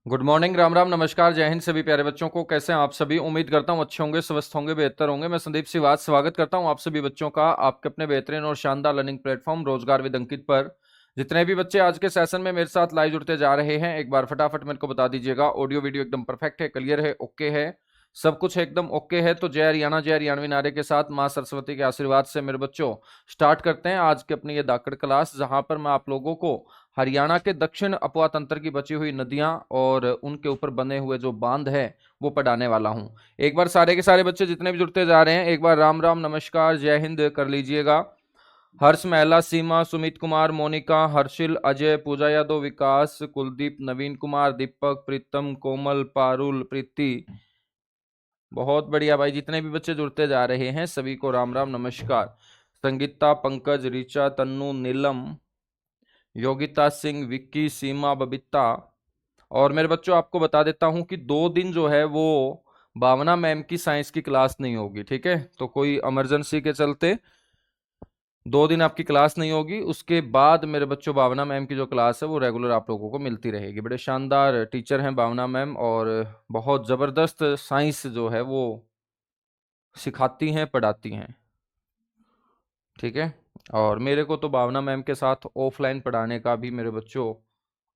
Good morning, Ram Ram, नमस्कार, जय हिंद सभी प्यारे बच्चों को। कैसे हैं आप सभी? उम्मीद करता हूं अच्छे होंगे, स्वस्थ होंगे, बेहतर होंगे। मैं संदीप सिवाच स्वागत करता हूं आप सभी बच्चों का आपके अपने बेहतरीन और शानदार लर्निंग प्लेटफॉर्म रोजगार विद अंकित पर। जितने भी बच्चे आज के सेशन में मेरे साथ लाइव जुड़ते जा रहे हैं, एक बार फटाफट मेरे को बता दीजिएगा, ऑडियो वीडियो एकदम परफेक्ट है, क्लियर है, ओके है, सब कुछ एकदम ओके है। तो जय हरियाणा, जय हरियाणवी नारे के साथ मां सरस्वती के आशीर्वाद से मेरे बच्चों स्टार्ट करते हैं आज की अपनी ये दाकड़ क्लास, जहां पर मैं आप लोगों को हरियाणा के दक्षिण अपवा तंत्र की बची हुई नदियां और उनके ऊपर बने हुए जो बांध है वो पढ़ाने वाला हूं। एक बार सारे के सारे बच्चे जितने भी जुड़ते जा रहे हैं, एक बार राम राम, नमस्कार, जय हिंद कर लीजिएगा। हर्ष, महिला, सीमा, सुमित कुमार, मोनिका, हर्षिल, अजय, पूजा यादव, विकास, कुलदीप, नवीन कुमार, दीपक, प्रीतम, कोमल, पारुल, प्रीति, बहुत बढ़िया भाई। जितने भी बच्चे जुड़ते जा रहे हैं सभी को राम राम, नमस्कार। संगीता, पंकज, ऋचा, तन्नू, नीलम, योगिता सिंह, विक्की, सीमा, बबीता। और मेरे बच्चों आपको बता देता हूं कि 2 दिन जो है वो भावना मैम की साइंस की क्लास नहीं होगी, ठीक है? तो कोई इमरजेंसी के चलते 2 दिन आपकी क्लास नहीं होगी। उसके बाद मेरे बच्चों भावना मैम की जो क्लास है वो रेगुलर आप लोगों को मिलती रहेगी। बड़े शानदार टीचर हैं भावना मैम, और बहुत ज़बरदस्त साइंस जो है वो सिखाती हैं, पढ़ाती हैं, ठीक है। और मेरे को तो भावना मैम के साथ ऑफलाइन पढ़ाने का भी मेरे बच्चों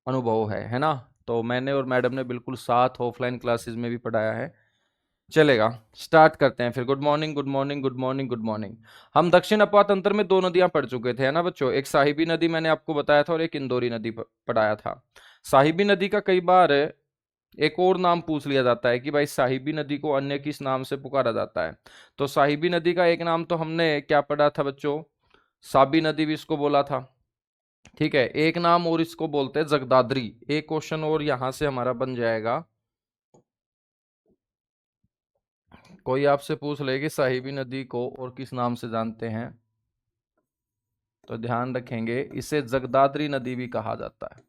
अनुभव है ना? तो मैंने और मैडम ने बिल्कुल साथ ऑफलाइन क्लासेस में भी पढ़ाया है। चलेगा, स्टार्ट करते हैं फिर। Good morning, good morning, good morning, good morning. हम दक्षिण अपवा तंत्र में 2 नदियां पढ़ चुके थे, है ना बच्चों? एक साहिबी नदी मैंने आपको बताया था और एक इंदौरी नदी पढ़ाया था। साहिबी नदी का कई बार एक और नाम पूछ लिया जाता है कि भाई साहिबी नदी को अन्य किस नाम से पुकारा जाता है। तो साहिबी नदी का एक नाम तो हमने क्या पढ़ा था बच्चों? साबी नदी भी इसको बोला था, ठीक है। एक नाम और इसको बोलते हैं जगदाद्री। एक क्वेश्चन और यहां से हमारा बन जाएगा। कोई आपसे पूछ ले कि साहिबी नदी को और किस नाम से जानते हैं, तो ध्यान रखेंगे इसे जगदाद्री नदी भी कहा जाता है।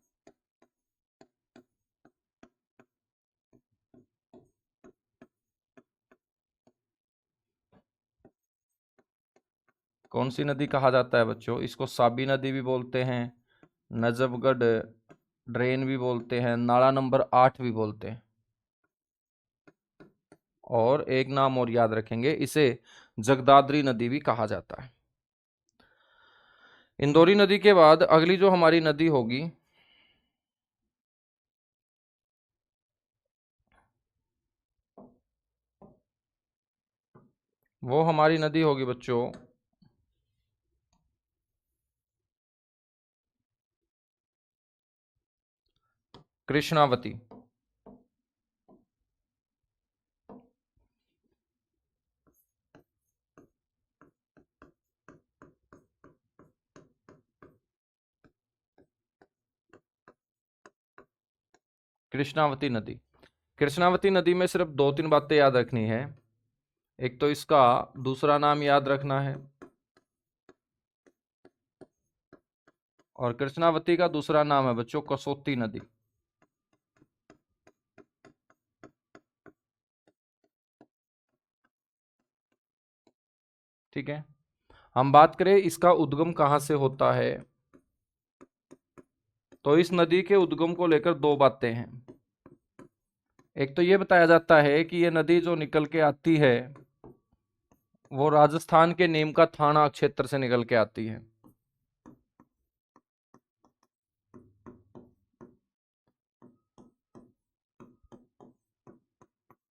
कौन सी नदी कहा जाता है बच्चों? इसको साबी नदी भी बोलते हैं, नजफगढ़ ड्रेन भी बोलते हैं, नाला नंबर 8 भी बोलते हैं, और एक नाम और याद रखेंगे, इसे जगदाद्री नदी भी कहा जाता है। इंदौरी नदी के बाद अगली जो हमारी नदी होगी वो हमारी नदी होगी बच्चों कृष्णावती। कृष्णावती नदी। कृष्णावती नदी में सिर्फ 2-3 बातें याद रखनी है। एक तो इसका दूसरा नाम याद रखना है, और कृष्णावती का दूसरा नाम है बच्चों कसोती नदी, ठीक है। हम बात करें इसका उद्गम कहां से होता है, तो इस नदी के उद्गम को लेकर 2 बातें हैं। एक तो ये बताया जाता है कि ये नदी जो निकल के आती है वो राजस्थान के नीम का थाना क्षेत्र से निकल के आती है।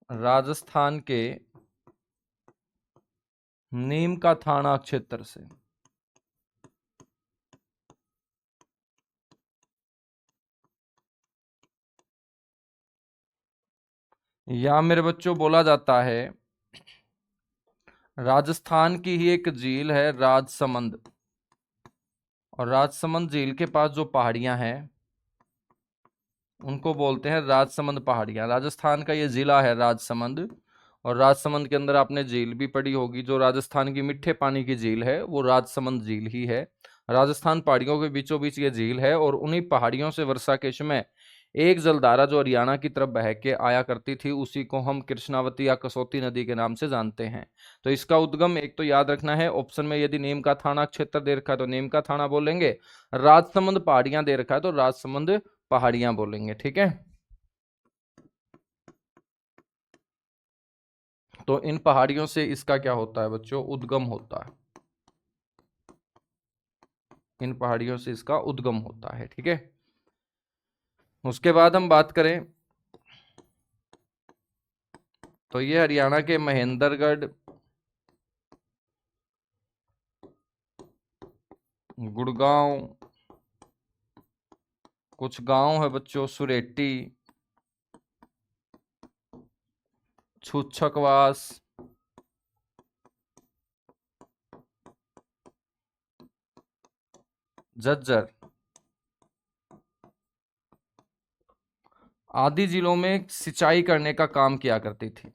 राजस्थान के नीम का थाना क्षेत्र से। या मेरे बच्चों बोला जाता है राजस्थान की ही एक झील है राजसमंद, और राजसमंद झील के पास जो पहाड़ियां हैं उनको बोलते हैं राजसमंद पहाड़ियां। राजस्थान का ये जिला है राजसमंद, और राजसमंद के अंदर आपने झील भी पड़ी होगी। जो राजस्थान की मीठे पानी की झील है वो राजसमंद झील ही है। राजस्थान पहाड़ियों के बीचों बीच ये झील है, और उन्हीं पहाड़ियों से वर्षा के समय एक जलधारा जो हरियाणा की तरफ बह के आया करती थी, उसी को हम कृष्णावती या कसौती नदी के नाम से जानते हैं। तो इसका उद्गम एक तो याद रखना है, ऑप्शन में यदि नीम का थाना क्षेत्र दे रखा है तो नीम का थाना बोलेंगे, राजसमंद पहाड़ियां दे रखा है तो राजसमंद पहाड़ियां बोलेंगे, ठीक है। तो इन पहाड़ियों से इसका क्या होता है बच्चों, उद्गम होता है। इन पहाड़ियों से इसका उद्गम होता है, ठीक है। उसके बाद हम बात करें तो ये हरियाणा के महेंद्रगढ़, गुड़गांव, कुछ गांव है बच्चों, सुरेटी, छूछकवास, झज्जर आदि जिलों में सिंचाई करने का काम किया करती थी।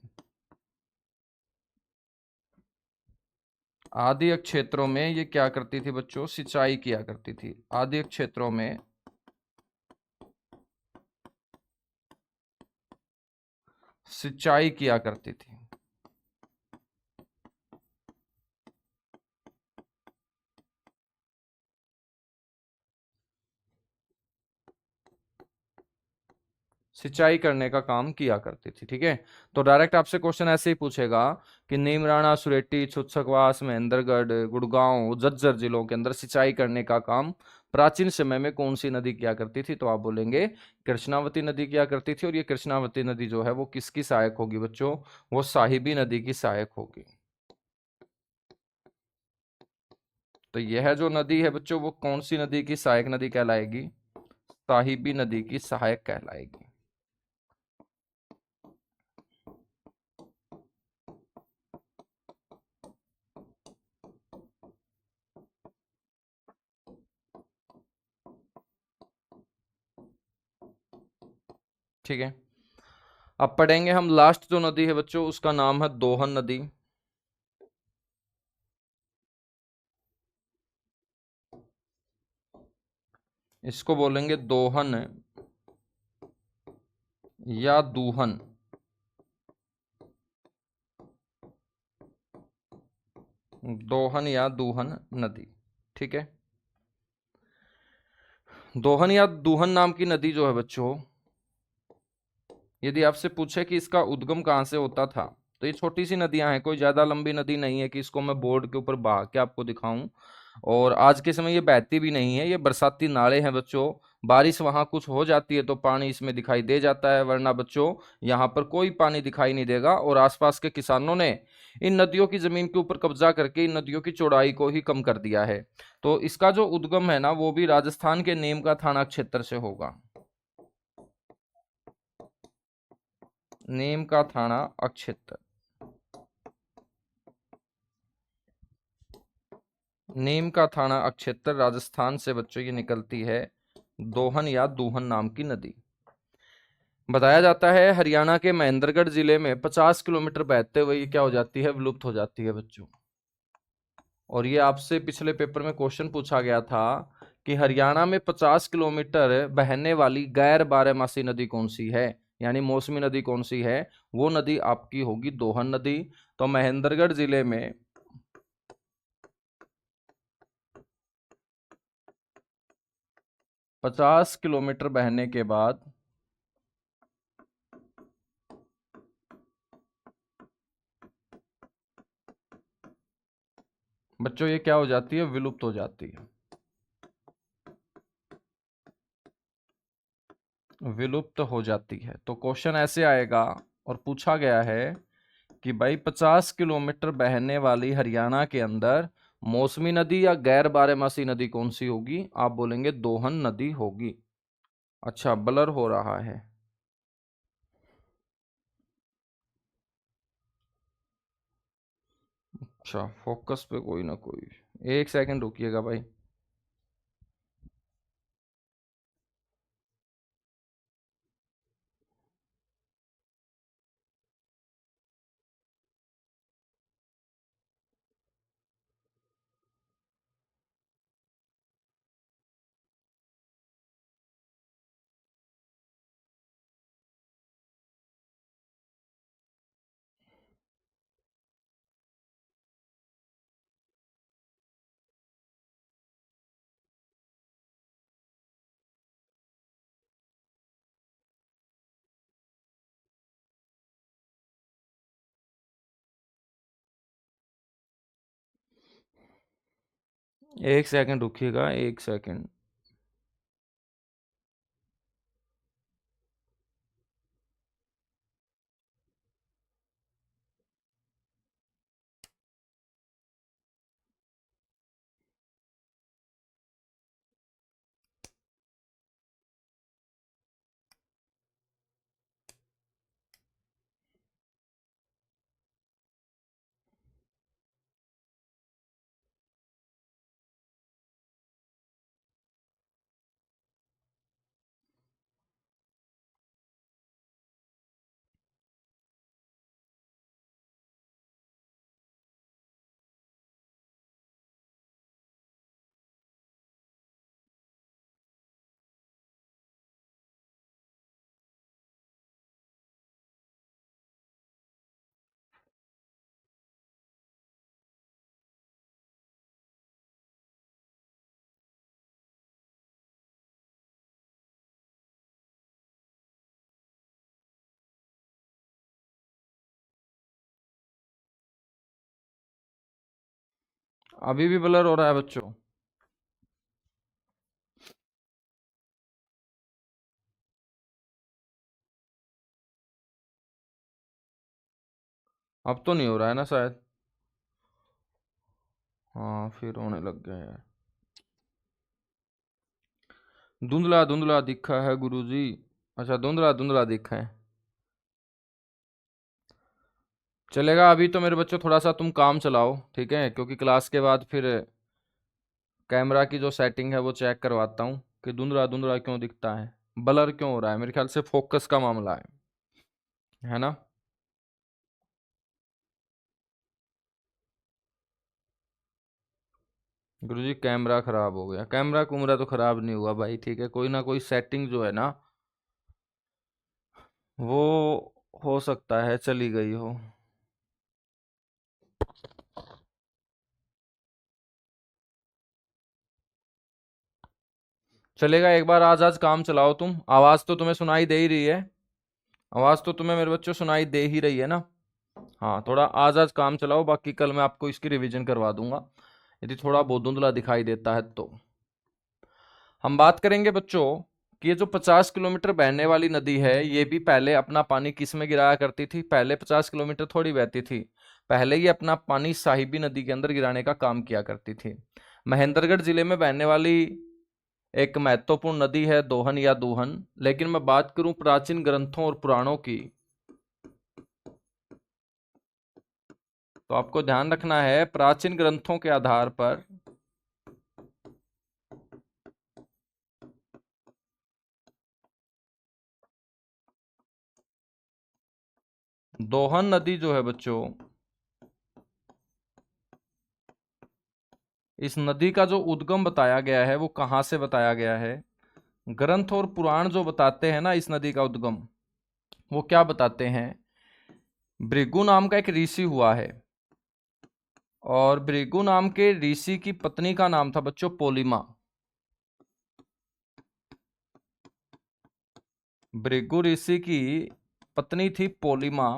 आदि क्षेत्रों में ये क्या करती थी बच्चों, सिंचाई किया करती थी। आदि क्षेत्रों में सिंचाई किया करती थी। सिंचाई करने का काम किया करती थी, ठीक है। तो डायरेक्ट आपसे क्वेश्चन ऐसे ही पूछेगा कि नीमराणा, सुरेटी, छुच्छकवास, महेंद्रगढ़, गुड़गांव, झज्जर जिलों के अंदर सिंचाई करने का काम प्राचीन समय में कौन सी नदी किया करती थी, तो आप बोलेंगे कृष्णावती नदी किया करती थी। और ये कृष्णावती नदी जो है वो किसकी सहायक होगी बच्चों, वो साहिबी नदी की सहायक होगी। तो यह जो नदी है बच्चों वो कौन सी नदी की सहायक नदी कहलाएगी, साहिबी नदी की सहायक कहलाएगी। ठीक है, अब पढ़ेंगे हम लास्ट जो नदी है बच्चों उसका नाम है दोहन नदी। इसको बोलेंगे दोहन या दूहन। दोहन या दूहन नदी, ठीक है। दोहन या दूहन नाम की नदी जो है बच्चों, यदि आपसे पूछे कि इसका उद्गम कहाँ से होता था, तो ये छोटी सी नदियां हैं, कोई ज्यादा लंबी नदी नहीं है कि इसको मैं बोर्ड के ऊपर बहा के आपको दिखाऊं। और आज के समय ये बहती भी नहीं है, ये बरसाती नाले हैं बच्चों। बारिश वहां कुछ हो जाती है तो पानी इसमें दिखाई दे जाता है, वरना बच्चों यहाँ पर कोई पानी दिखाई नहीं देगा। और आसपास के किसानों ने इन नदियों की जमीन के ऊपर कब्जा करके इन नदियों की चौड़ाई को ही कम कर दिया है। तो इसका जो उद्गम है ना वो भी राजस्थान के नीम का थाना क्षेत्र से होगा। नीम का थाना क्षेत्र, नीम का थाना क्षेत्र राजस्थान से बच्चों ये निकलती है दोहन या दूहन नाम की नदी। बताया जाता है हरियाणा के महेंद्रगढ़ जिले में 50 किलोमीटर बहते हुए ये क्या हो जाती है, विलुप्त हो जाती है बच्चों। और ये आपसे पिछले पेपर में क्वेश्चन पूछा गया था कि हरियाणा में 50 किलोमीटर बहने वाली गैर बारहमासी नदी कौन सी है, यानी मौसमी नदी कौन सी है, वो नदी आपकी होगी दोहन नदी। तो महेंद्रगढ़ जिले में 50 किलोमीटर बहने के बाद बच्चों ये क्या हो जाती है, विलुप्त हो जाती है। विलुप्त हो जाती है। तो क्वेश्चन ऐसे आएगा, और पूछा गया है कि भाई 50 किलोमीटर बहने वाली हरियाणा के अंदर मौसमी नदी या गैर बारहमासी नदी कौन सी होगी, आप बोलेंगे दोहन नदी होगी। अच्छा, ब्लर हो रहा है। अच्छा, फोकस पे कोई ना कोई, एक सेकंड रुकिएगा भाई। एक सेकंड रुकिएगा, एक सेकंड। अभी भी ब्लर हो रहा है बच्चों? अब तो नहीं हो रहा है ना शायद? हाँ, फिर होने लग गया है। धुंधला धुंधला दिखा है गुरुजी। अच्छा, धुंधला धुंधला दिखा है। चलेगा, अभी तो मेरे बच्चों थोड़ा सा तुम काम चलाओ, ठीक है? क्योंकि क्लास के बाद फिर कैमरा की जो सेटिंग है वो चेक करवाता हूँ कि धुंधला धुंधला क्यों दिखता है, ब्लर क्यों हो रहा है। मेरे ख्याल से फोकस का मामला है ना? गुरुजी कैमरा खराब हो गया। कैमरा कुमरा तो खराब नहीं हुआ भाई, ठीक है? कोई ना कोई सेटिंग जो है ना, वो हो सकता है चली गई हो। चलेगा, एक बार आज आज काम चलाओ तुम। आवाज तो तुम्हें सुनाई दे ही रही है। आवाज तो तुम्हें मेरे बच्चों सुनाई दे ही रही है ना? हाँ, थोड़ा आज आज काम चलाओ, बाकी कल मैं आपको इसकी रिवीजन करवा दूंगा यदि थोड़ा बहुत धुंधला दिखाई देता है तो। हम बात करेंगे बच्चों कि ये जो 50 किलोमीटर बहने वाली नदी है, ये भी पहले अपना पानी किस में गिराया करती थी? पहले 50 किलोमीटर थोड़ी बहती थी, पहले ये अपना पानी साहिबी नदी के अंदर गिराने का काम किया करती थी। महेंद्रगढ़ जिले में बहने वाली एक महत्वपूर्ण नदी है दोहन या दूहन। लेकिन मैं बात करूं प्राचीन ग्रंथों और पुराणों की, तो आपको ध्यान रखना है प्राचीन ग्रंथों के आधार पर दोहन नदी जो है बच्चों, इस नदी का जो उद्गम बताया गया है वो कहां से बताया गया है? ग्रंथ और पुराण जो बताते हैं ना इस नदी का उद्गम, वो क्या बताते हैं? भृगु नाम का एक ऋषि हुआ है, और भृगु नाम के ऋषि की पत्नी का नाम था बच्चों पोलिमा। भृगु ऋषि की पत्नी थी पोलिमा,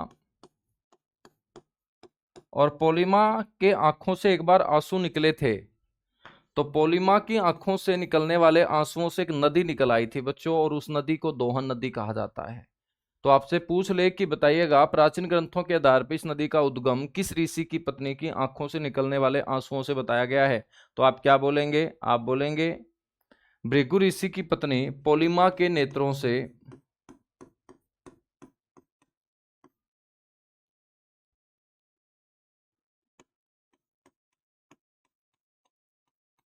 और पोलिमा के आंखों से एक बार आंसू निकले थे। तो पोलिमा की आंखों से निकलने वाले आंसुओं से एक नदी निकल आई थी बच्चों, और उस नदी को दोहन नदी कहा जाता है। तो आपसे पूछ ले कि बताइएगा प्राचीन ग्रंथों के आधार पर इस नदी का उद्गम किस ऋषि की पत्नी की आंखों से निकलने वाले आंसुओं से बताया गया है? तो आप क्या बोलेंगे? आप बोलेंगे भृगु ऋषि की पत्नी पोलिमा के नेत्रों से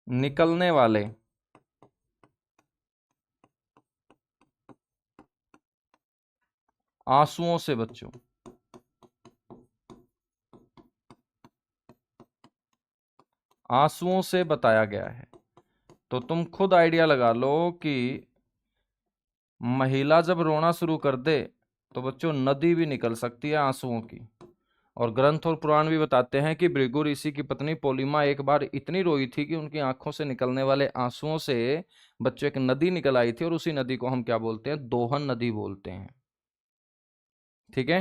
निकलने वाले आंसुओं से बच्चों। आंसुओं से बताया गया है। तो तुम खुद आइडिया लगा लो कि महिला जब रोना शुरू कर दे तो बच्चों नदी भी निकल सकती है आंसुओं की। और ग्रंथ और पुराण भी बताते हैं कि भृगु ऋषि की पत्नी पोलिमा एक बार इतनी रोई थी कि उनकी आंखों से निकलने वाले आंसुओं से बच्चों एक नदी निकल आई थी, और उसी नदी को हम क्या बोलते हैं? दोहन नदी बोलते हैं। ठीक है?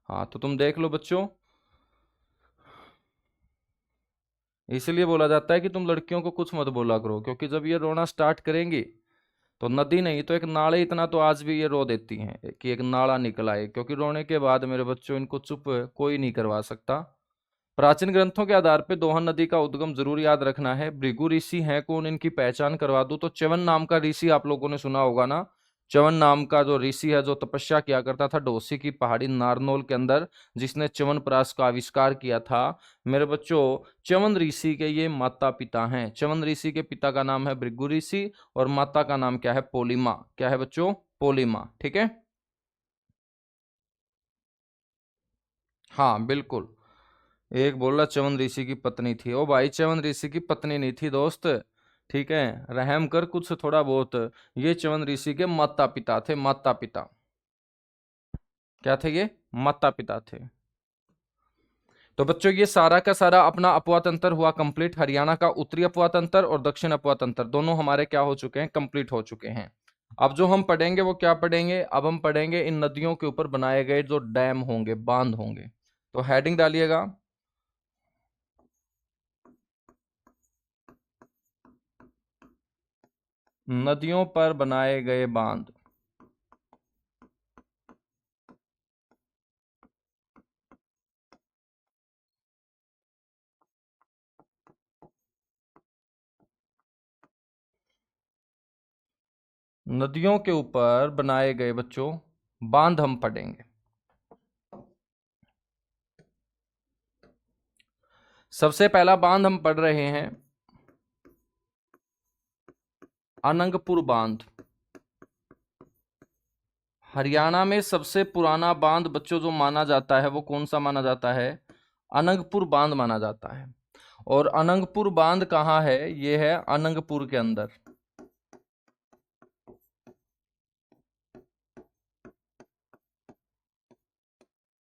हाँ, तो तुम देख लो बच्चों, इसलिए बोला जाता है कि तुम लड़कियों को कुछ मत बोला करो, क्योंकि जब ये रोना स्टार्ट करेंगी तो नदी नहीं तो एक नाले इतना तो आज भी ये रो देती हैं कि एक नाला निकल आए, क्योंकि रोने के बाद मेरे बच्चों इनको चुप कोई नहीं करवा सकता। प्राचीन ग्रंथों के आधार पर दोहन नदी का उद्गम जरूर याद रखना है। भृगु ऋषि हैं कौन, इनकी पहचान करवा दूं तो च्यवन नाम का ऋषि आप लोगों ने सुना होगा ना। च्यवन नाम का जो ऋषि है जो तपस्या किया करता था डोसी की पहाड़ी नारनौल के अंदर, जिसने च्यवन प्राश का आविष्कार किया था। मेरे बच्चों, च्यवन ऋषि के ये माता पिता हैं। च्यवन ऋषि के पिता का नाम है भृगु ऋषि और माता का नाम क्या है, पोलिमा। क्या है बच्चों, पोलिमा। ठीक है, हाँ बिल्कुल। एक बोल रहा च्यवन ऋषि की पत्नी थी। ओ भाई, च्यवन ऋषि की पत्नी नहीं थी दोस्त। ठीक है, रहम कर कुछ थोड़ा बहुत। ये च्यवन ऋषि के माता पिता थे, माता पिता। क्या थे ये, माता पिता थे। तो बच्चों ये सारा का सारा अपना अपवा तंत्र हुआ कंप्लीट। हरियाणा का उत्तरी अपवा तंत्र और दक्षिण अपवा तंत्र दोनों हमारे क्या हो चुके हैं, कंप्लीट हो चुके हैं। अब जो हम पढ़ेंगे वो क्या पढ़ेंगे, अब हम पढ़ेंगे इन नदियों के ऊपर बनाए गए जो डैम होंगे, बांध होंगे। तो हेडिंग डालिएगा, नदियों पर बनाए गए बांध। नदियों के ऊपर बनाए गए बच्चों बांध हम पढ़ेंगे। सबसे पहला बांध हम पढ़ रहे हैं अनंगपुर बांध। हरियाणा में सबसे पुराना बांध बच्चों जो माना जाता है वो कौन सा माना जाता है, अनंगपुर बांध माना जाता है। और अनंगपुर बांध कहाँ है, ये है अनंगपुर के अंदर।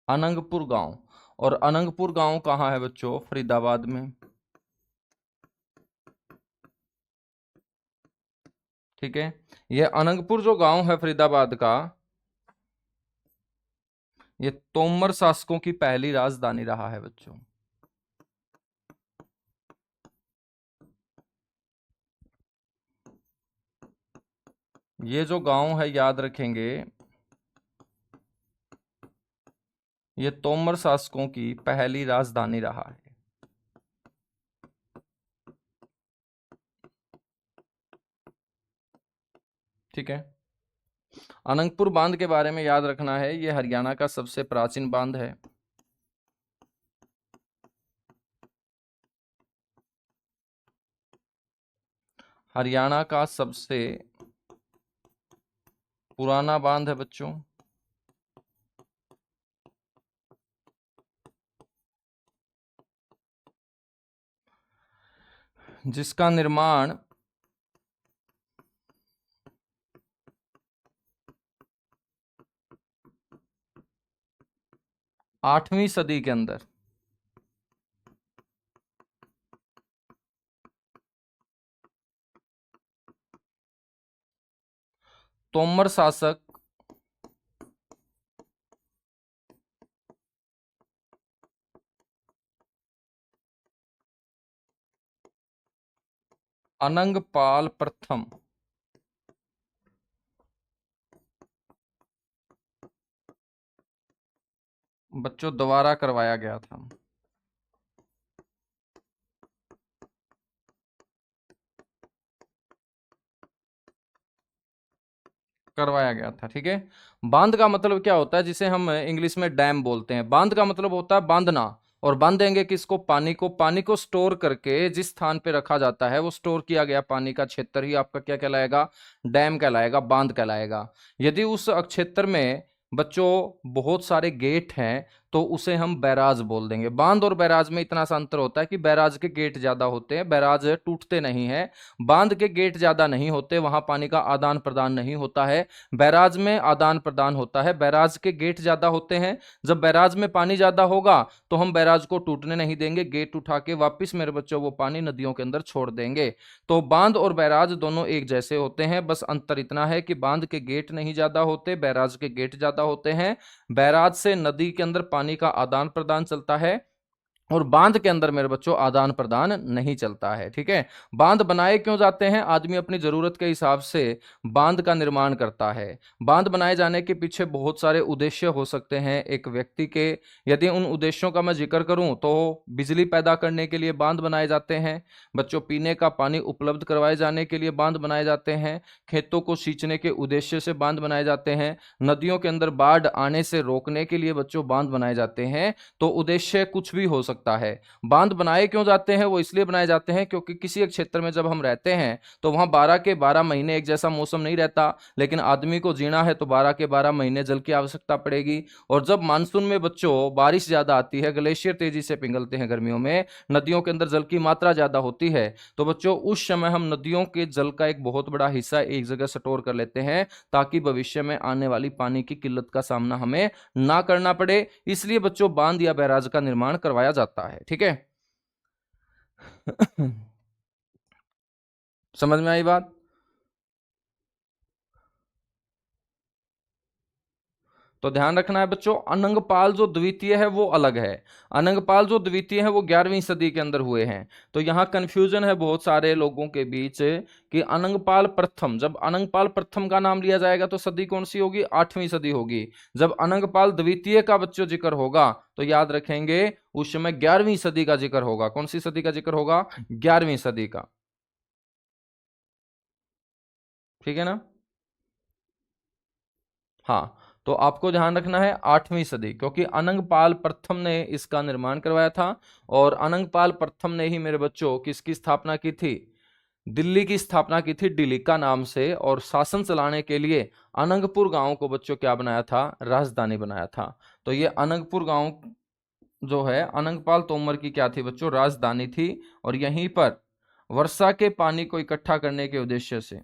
अनंगपुर गांव, और अनंगपुर गांव कहाँ है बच्चों, फरीदाबाद में। ठीक है, ये अनंगपुर जो गांव है फरीदाबाद का, ये तोमर शासकों की पहली राजधानी रहा है बच्चों। ये जो गांव है याद रखेंगे, ये तोमर शासकों की पहली राजधानी रहा है। ठीक है, अनंगपुर बांध के बारे में याद रखना है, ये हरियाणा का सबसे प्राचीन बांध है। हरियाणा का सबसे पुराना बांध है बच्चों। जिसका निर्माण 8वीं सदी के अंदर तोमर शासक अनंगपाल प्रथम बच्चों द्वारा करवाया गया था। करवाया गया था। ठीक है, बांध का मतलब क्या होता है, जिसे हम इंग्लिश में डैम बोलते हैं। बांध का मतलब होता है बांधना। और बांधेंगे किसको, पानी को। पानी को स्टोर करके जिस स्थान पे रखा जाता है वो स्टोर किया गया पानी का क्षेत्र ही आपका क्या कहलाएगा, डैम कहलाएगा, बांध कहलाएगा। यदि उस क्षेत्र में बच्चों बहुत सारे गेट हैं तो उसे हम बैराज बोल देंगे। बांध और बैराज में इतना सा अंतर होता है कि बैराज के गेट ज्यादा होते हैं, बैराज टूटते नहीं है। बांध के गेट ज्यादा नहीं होते, वहां पानी का आदान प्रदान नहीं होता है। बैराज में आदान प्रदान होता है, बैराज के गेट ज्यादा होते हैं। जब बैराज में पानी ज्यादा होगा तो हम बैराज को टूटने नहीं देंगे, गेट उठा के वापिस मेरे बच्चों वो पानी नदियों के अंदर छोड़ देंगे। तो बांध और बैराज दोनों एक जैसे होते हैं, बस अंतर इतना है कि बांध के गेट नहीं ज्यादा होते, बैराज के गेट ज्यादा होते हैं। बैराज से नदी के अंदर पानी का आदान प्रदान चलता है और बांध के अंदर मेरे बच्चों आदान प्रदान नहीं चलता है। ठीक है, बांध बनाए क्यों जाते हैं? आदमी अपनी जरूरत के हिसाब से बांध का निर्माण करता है। बांध बनाए जाने के पीछे बहुत सारे उद्देश्य हो सकते हैं एक व्यक्ति के। यदि उन उद्देश्यों का मैं जिक्र करूं तो बिजली पैदा करने के लिए बांध बनाए जाते हैं बच्चों, पीने का पानी उपलब्ध करवाए जाने के लिए बांध बनाए जाते हैं, खेतों को सींचने के उद्देश्य से बांध बनाए जाते हैं, नदियों के अंदर बाढ़ आने से रोकने के लिए बच्चों बांध बनाए जाते हैं। तो उद्देश्य कुछ भी हो सकता है। बांध बनाए क्यों जाते हैं? वो इसलिए बनाए जाते हैं क्योंकि किसी एक क्षेत्र में जब हम रहते हैं तो वहां 12 के 12 महीने एक जैसा मौसम नहीं रहता, लेकिन आदमी को जीना है तो 12 के 12 महीने जल की आवश्यकता पड़ेगी। और जब मानसून में बच्चों बारिश ज्यादा आती है, ग्लेशियर तेजी से पिघलते हैं गर्मियों में, नदियों के अंदर जल की मात्रा ज्यादा होती है, तो बच्चों उस समय हम नदियों के जल का एक बहुत बड़ा हिस्सा एक जगह स्टोर कर लेते हैं ताकि भविष्य में आने वाली पानी की किल्लत का सामना हमें ना करना पड़े। इसलिए बच्चों बांध या बैराज का निर्माण करवाया जाता है। ठीक है समझ में आई बात? तो ध्यान रखना है बच्चों, अनंगपाल जो द्वितीय है वो अलग है। अनंगपाल जो द्वितीय है वो 11वीं सदी के अंदर हुए हैं। तो यहाँ कंफ्यूजन है बहुत सारे लोगों के बीच कि अनंगपाल प्रथम, जब अनंगपाल प्रथम का नाम लिया जाएगा तो सदी कौन सी होगी? 8वीं सदी होगी। जब अनंगपाल द्वितीय का बच्चों जिक्र होगा तो याद रखेंगे उस समय 11वीं सदी का जिक्र होगा। कौन सी सदी का जिक्र होगा? 11वीं सदी का। ठीक है ना? हाँ, तो आपको ध्यान रखना है 8वीं सदी, क्योंकि अनंगपाल प्रथम ने इसका निर्माण करवाया था। और अनंगपाल प्रथम ने ही मेरे बच्चों किसकी स्थापना की थी? दिल्ली की स्थापना की थी, डिलिका नाम से। और शासन चलाने के लिए अनंगपुर गांव को बच्चों क्या बनाया था? राजधानी बनाया था। तो ये अनंगपुर गांव जो है अनंगपाल तोमर की क्या थी बच्चों? राजधानी थी। और यहीं पर वर्षा के पानी को इकट्ठा करने के उद्देश्य से,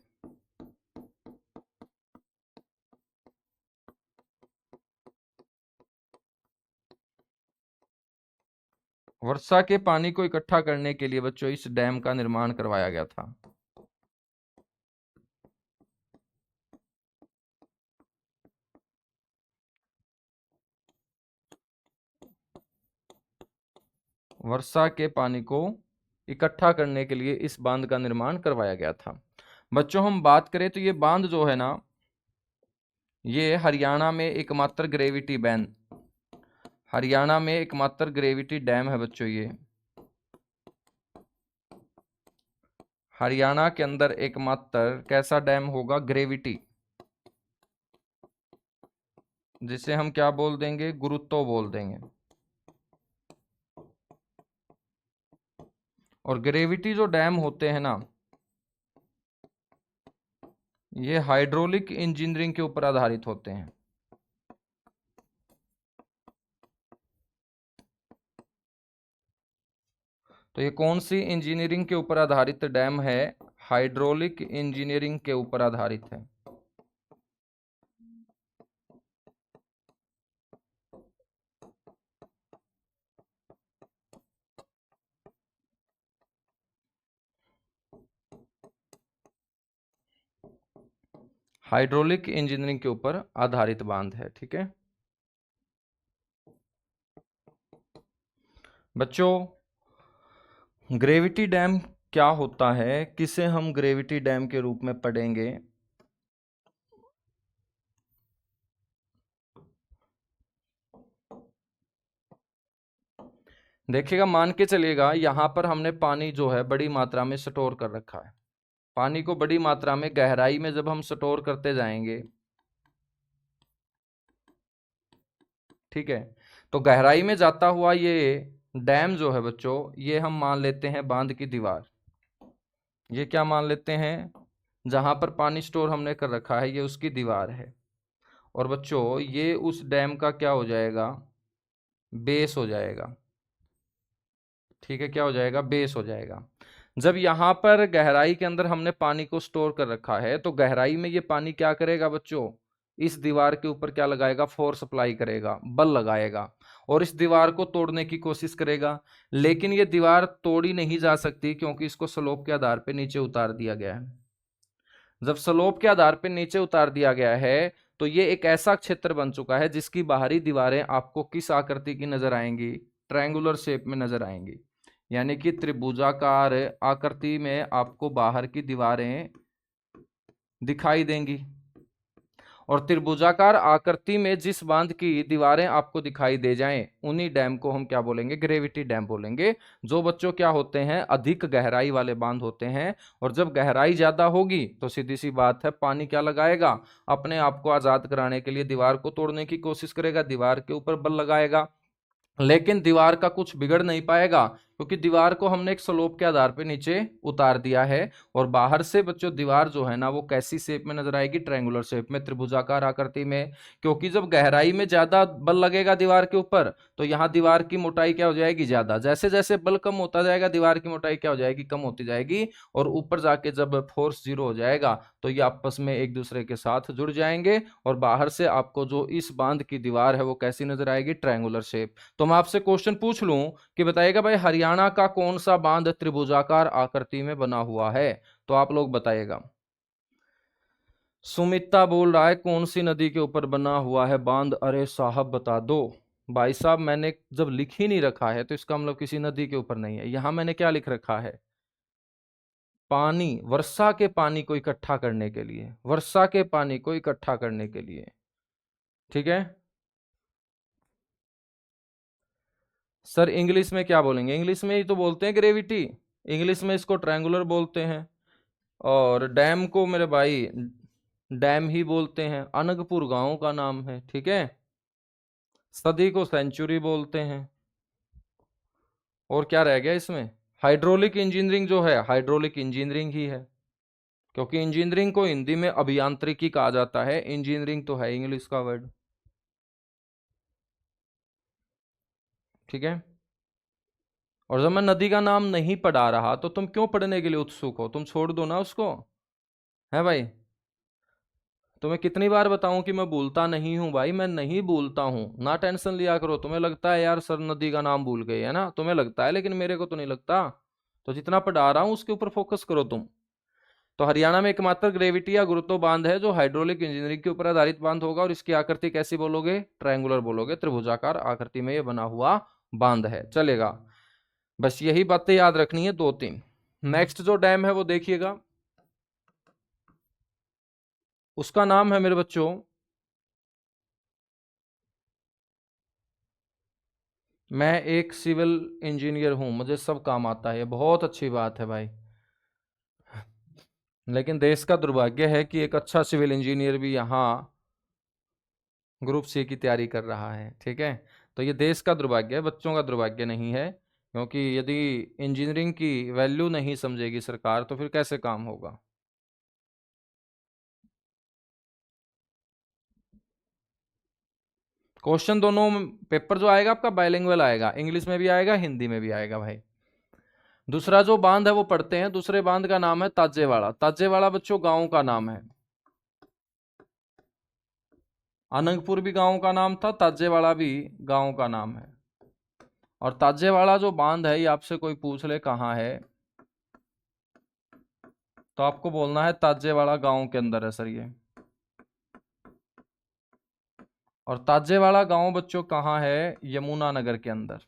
वर्षा के पानी को इकट्ठा करने के लिए बच्चों इस डैम का निर्माण करवाया गया था। वर्षा के पानी को इकट्ठा करने के लिए इस बांध का निर्माण करवाया गया था। बच्चों हम बात करें तो ये बांध जो है ना, ये हरियाणा में एकमात्र ग्रेविटी बैन, हरियाणा में एकमात्र ग्रेविटी डैम है बच्चों। ये हरियाणा के अंदर एकमात्र कैसा डैम होगा? ग्रेविटी, जिसे हम क्या बोल देंगे? गुरुत्व बोल देंगे। और ग्रेविटी जो डैम होते हैं ना, ये हाइड्रोलिक इंजीनियरिंग के ऊपर आधारित होते हैं। तो ये कौन सी इंजीनियरिंग के ऊपर आधारित डैम है? हाइड्रोलिक इंजीनियरिंग के ऊपर आधारित है। हाइड्रोलिक इंजीनियरिंग के ऊपर आधारित बांध है। ठीक है बच्चों, ग्रेविटी डैम क्या होता है, किसे हम ग्रेविटी डैम के रूप में पढ़ेंगे? देखिएगा, मान के चलिएगा यहां पर हमने पानी जो है बड़ी मात्रा में स्टोर कर रखा है। पानी को बड़ी मात्रा में गहराई में जब हम स्टोर करते जाएंगे, ठीक है, तो गहराई में जाता हुआ ये डैम जो है बच्चों, ये हम मान लेते हैं बांध की दीवार। ये क्या मान लेते हैं? जहां पर पानी स्टोर हमने कर रखा है ये उसकी दीवार है। और बच्चों ये उस डैम का क्या हो जाएगा? बेस हो जाएगा। ठीक है, क्या हो जाएगा? बेस हो जाएगा। जब यहाँ पर गहराई के अंदर हमने पानी को स्टोर कर रखा है तो गहराई में ये पानी क्या करेगा बच्चों? इस दीवार के ऊपर क्या लगाएगा? फोर्स अप्लाई करेगा, बल लगाएगा, और इस दीवार को तोड़ने की कोशिश करेगा। लेकिन ये दीवार तोड़ी नहीं जा सकती क्योंकि इसको स्लोप के आधार पर नीचे उतार दिया गया है। जब स्लोप के आधार पर नीचे उतार दिया गया है तो ये एक ऐसा क्षेत्र बन चुका है जिसकी बाहरी दीवारें आपको किस आकृति की नजर आएंगी? ट्रायंगुलर शेप में नजर आएंगी, यानी कि त्रिभुजाकार आकृति में आपको बाहर की दीवारें दिखाई देंगी। और त्रिभुजाकार आकृति में जिस बांध की दीवारें आपको दिखाई दे जाएं, उन्हीं डैम को हम क्या बोलेंगे? ग्रेविटी डैम बोलेंगे। जो बच्चों क्या होते हैं? अधिक गहराई वाले बांध होते हैं। और जब गहराई ज्यादा होगी तो सीधी सी बात है, पानी क्या लगाएगा? अपने आप को आजाद कराने के लिए दीवार को तोड़ने की कोशिश करेगा, दीवार के ऊपर बल लगाएगा, लेकिन दीवार का कुछ बिगड़ नहीं पाएगा, क्योंकि दीवार को हमने एक स्लोप के आधार पे नीचे उतार दिया है। और बाहर से बच्चों दीवार जो है ना, वो कैसी शेप में नजर आएगी? ट्रायंगुलर शेप में, त्रिभुजाकार आकृति में। क्योंकि जब गहराई में ज्यादा बल लगेगा दीवार के ऊपर, तो यहाँ दीवार की मोटाई क्या हो जाएगी? ज्यादा। जैसे जैसे बल कम होता जाएगा, दीवार की मोटाई क्या हो जाएगी? कम होती जाएगी। और ऊपर जाके जब फोर्स जीरो हो जाएगा, तो ये आपस में एक दूसरे के साथ जुड़ जाएंगे। और बाहर से आपको जो इस बांध की दीवार है, वो कैसी नजर आएगी? Triangular shape. तो मैं आपसे क्वेश्चन पूछ लूं कि बताइएगा भाई, हरियाणा का कौन सा बांध त्रिभुजाकार आकृति में बना हुआ है? तो आप लोग बताइएगा। सुमिता बोल रहा है कौन सी नदी के ऊपर बना हुआ है बांध? अरे साहब बता दो। भाई साहब, मैंने जब लिख ही नहीं रखा है तो इसका मतलब किसी नदी के ऊपर नहीं है। यहां मैंने क्या लिख रखा है? पानी, वर्षा के पानी को इकट्ठा करने के लिए, वर्षा के पानी को इकट्ठा करने के लिए। ठीक है सर, इंग्लिश में क्या बोलेंगे? इंग्लिश में ही तो बोलते हैं ग्रेविटी, इंग्लिश में इसको ट्रायंगुलर बोलते हैं। और डैम को मेरे भाई डैम ही बोलते हैं। अनंगपुर गांव का नाम है, ठीक है। सदी को सेंचुरी बोलते हैं। और क्या रह गया इसमें? हाइड्रोलिक इंजीनियरिंग जो है, हाइड्रोलिक इंजीनियरिंग ही है, क्योंकि इंजीनियरिंग को हिंदी में अभियांत्रिकी कहा जाता है, इंजीनियरिंग तो है इंग्लिश का वर्ड। ठीक है। और जब मैं नदी का नाम नहीं पढ़ा रहा, तो तुम क्यों पढ़ने के लिए उत्सुक हो? तुम छोड़ दो ना उसको, है भाई। तुम्हें कितनी बार बताऊं कि मैं भूलता नहीं हूं? भाई मैं नहीं भूलता हूं, ना टेंशन लिया करो। तुम्हें लगता है यार सर नदी का नाम भूल गए, है ना? तुम्हें लगता है, लेकिन मेरे को तो नहीं लगता। तो जितना पढ़ा रहा हूं उसके ऊपर फोकस करो तुम। तो हरियाणा में एकमात्र ग्रेविटी या गुरुत्व बांध है जो हाइड्रोलिक इंजीनियरिंग के ऊपर आधारित बांध होगा। और इसकी आकृति कैसी बोलोगे? ट्रायंगुलर बोलोगे, त्रिभुजाकार आकृति में ये बना हुआ बांध है, चलेगा। बस यही बातें याद रखनी है, दो तीन। नेक्स्ट जो डैम है वो देखिएगा, उसका नाम है मेरे बच्चों, मैं एक सिविल इंजीनियर हूं, मुझे सब काम आता है, ये बहुत अच्छी बात है भाई। लेकिन देश का दुर्भाग्य है कि एक अच्छा सिविल इंजीनियर भी यहाँ ग्रुप सी की तैयारी कर रहा है। ठीक है, तो ये देश का दुर्भाग्य है, बच्चों का दुर्भाग्य नहीं है। क्योंकि यदि इंजीनियरिंग की वैल्यू नहीं समझेगी सरकार, तो फिर कैसे काम होगा? क्वेश्चन दोनों पेपर जो आएगा आपका बाइलिंगुअल आएगा, इंग्लिश में भी आएगा, हिंदी में भी आएगा भाई। दूसरा जो बांध है वो पढ़ते हैं। दूसरे बांध का नाम है ताजेवाड़ा। ताजेवाड़ा बच्चों गांव का नाम है। अनंगपुर भी गांव का नाम था, ताजेवाड़ा भी गांव का नाम है। और ताजेवाड़ा जो बांध है, ये आपसे कोई पूछ ले कहाँ है, तो आपको बोलना है ताजेवाड़ा गांव के अंदर है सर ये। और ताजेवाड़ा गांव बच्चों कहाँ है? यमुनानगर के अंदर।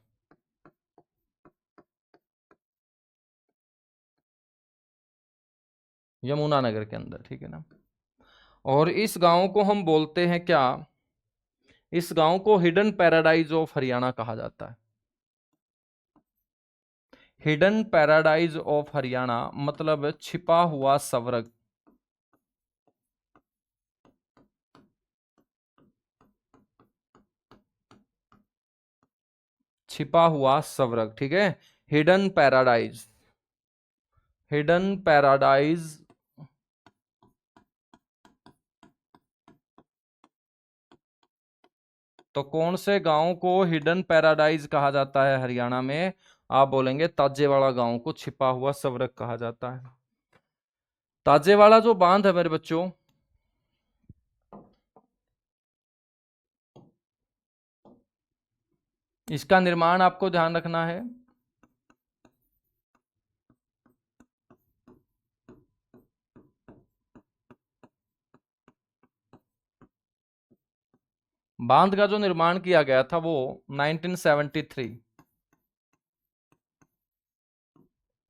यमुनानगर के अंदर, ठीक है ना। और इस गांव को हम बोलते हैं क्या? इस गांव को हिडन पैराडाइज ऑफ हरियाणा कहा जाता है। हिडन पैराडाइज ऑफ हरियाणा मतलब छिपा हुआ स्वर्ग। छिपा हुआ स्वर्ग, ठीक है। हिडन पैराडाइज, हिडन पैराडाइज तो कौन से गांव को हिडन पैराडाइज कहा जाता है हरियाणा में? आप बोलेंगे ताजेवाड़ा गांव को छिपा हुआ स्वर्ग कहा जाता है। ताजेवाड़ा जो बांध है मेरे बच्चों, इसका निर्माण आपको ध्यान रखना है। बांध का जो निर्माण किया गया था वो 1973,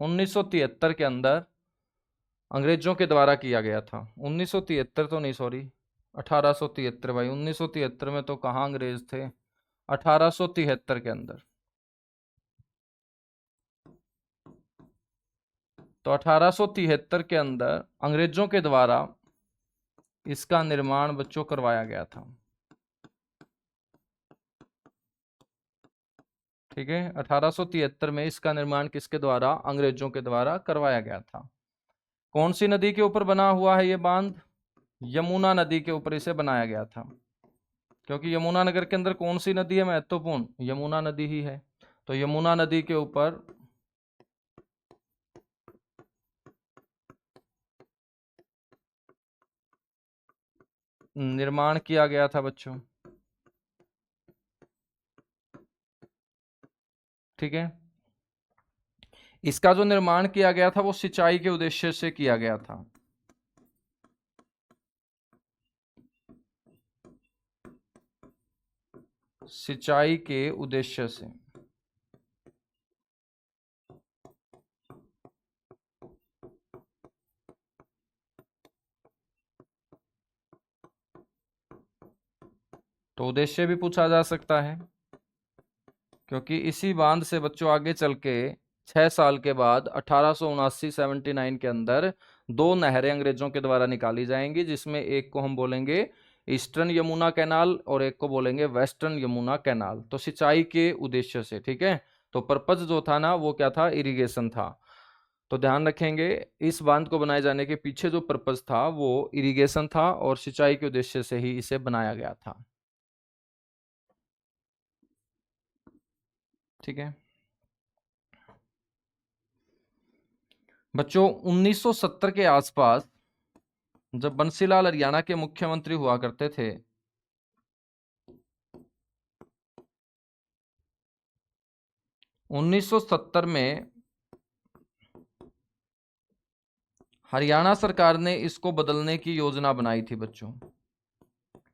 1973 के अंदर अंग्रेजों के द्वारा किया गया था। 1973 तो नहीं, सॉरी, 1873 भाई। 1973 में तो कहाँ अंग्रेज थे, 1873 के अंदर। तो 1873 के अंदर अंग्रेजों के द्वारा इसका निर्माण बच्चों करवाया गया था। ठीक है, 1873 में इसका निर्माण किसके द्वारा, अंग्रेजों के द्वारा करवाया गया था। कौन सी नदी के ऊपर बना हुआ है ये बांध, यमुना नदी के ऊपर इसे बनाया गया था। क्योंकि यमुनानगर के अंदर कौन सी नदी है महत्वपूर्ण, यमुना नदी ही है। तो यमुना नदी के ऊपर निर्माण किया गया था बच्चों। ठीक है, इसका जो निर्माण किया गया था वो सिंचाई के उद्देश्य से किया गया था। सिंचाई के उद्देश्य से। तो उद्देश्य भी पूछा जा सकता है, क्योंकि इसी बांध से बच्चों आगे चल के 6 साल के बाद 1879 के अंदर दो नहरें अंग्रेजों के द्वारा निकाली जाएंगी, जिसमें एक को हम बोलेंगे ईस्टर्न यमुना कैनाल और एक को बोलेंगे वेस्टर्न यमुना कैनाल। तो सिंचाई के उद्देश्य से, ठीक है। तो पर्पज जो था ना वो क्या था, इरिगेशन था। तो ध्यान रखेंगे, इस बांध को बनाए जाने के पीछे जो पर्पज था वो इरिगेशन था और सिंचाई के उद्देश्य से ही इसे बनाया गया था। ठीक है बच्चों, 1970 के आसपास जब बंसीलाल हरियाणा के मुख्यमंत्री हुआ करते थे, 1970 में हरियाणा सरकार ने इसको बदलने की योजना बनाई थी बच्चों।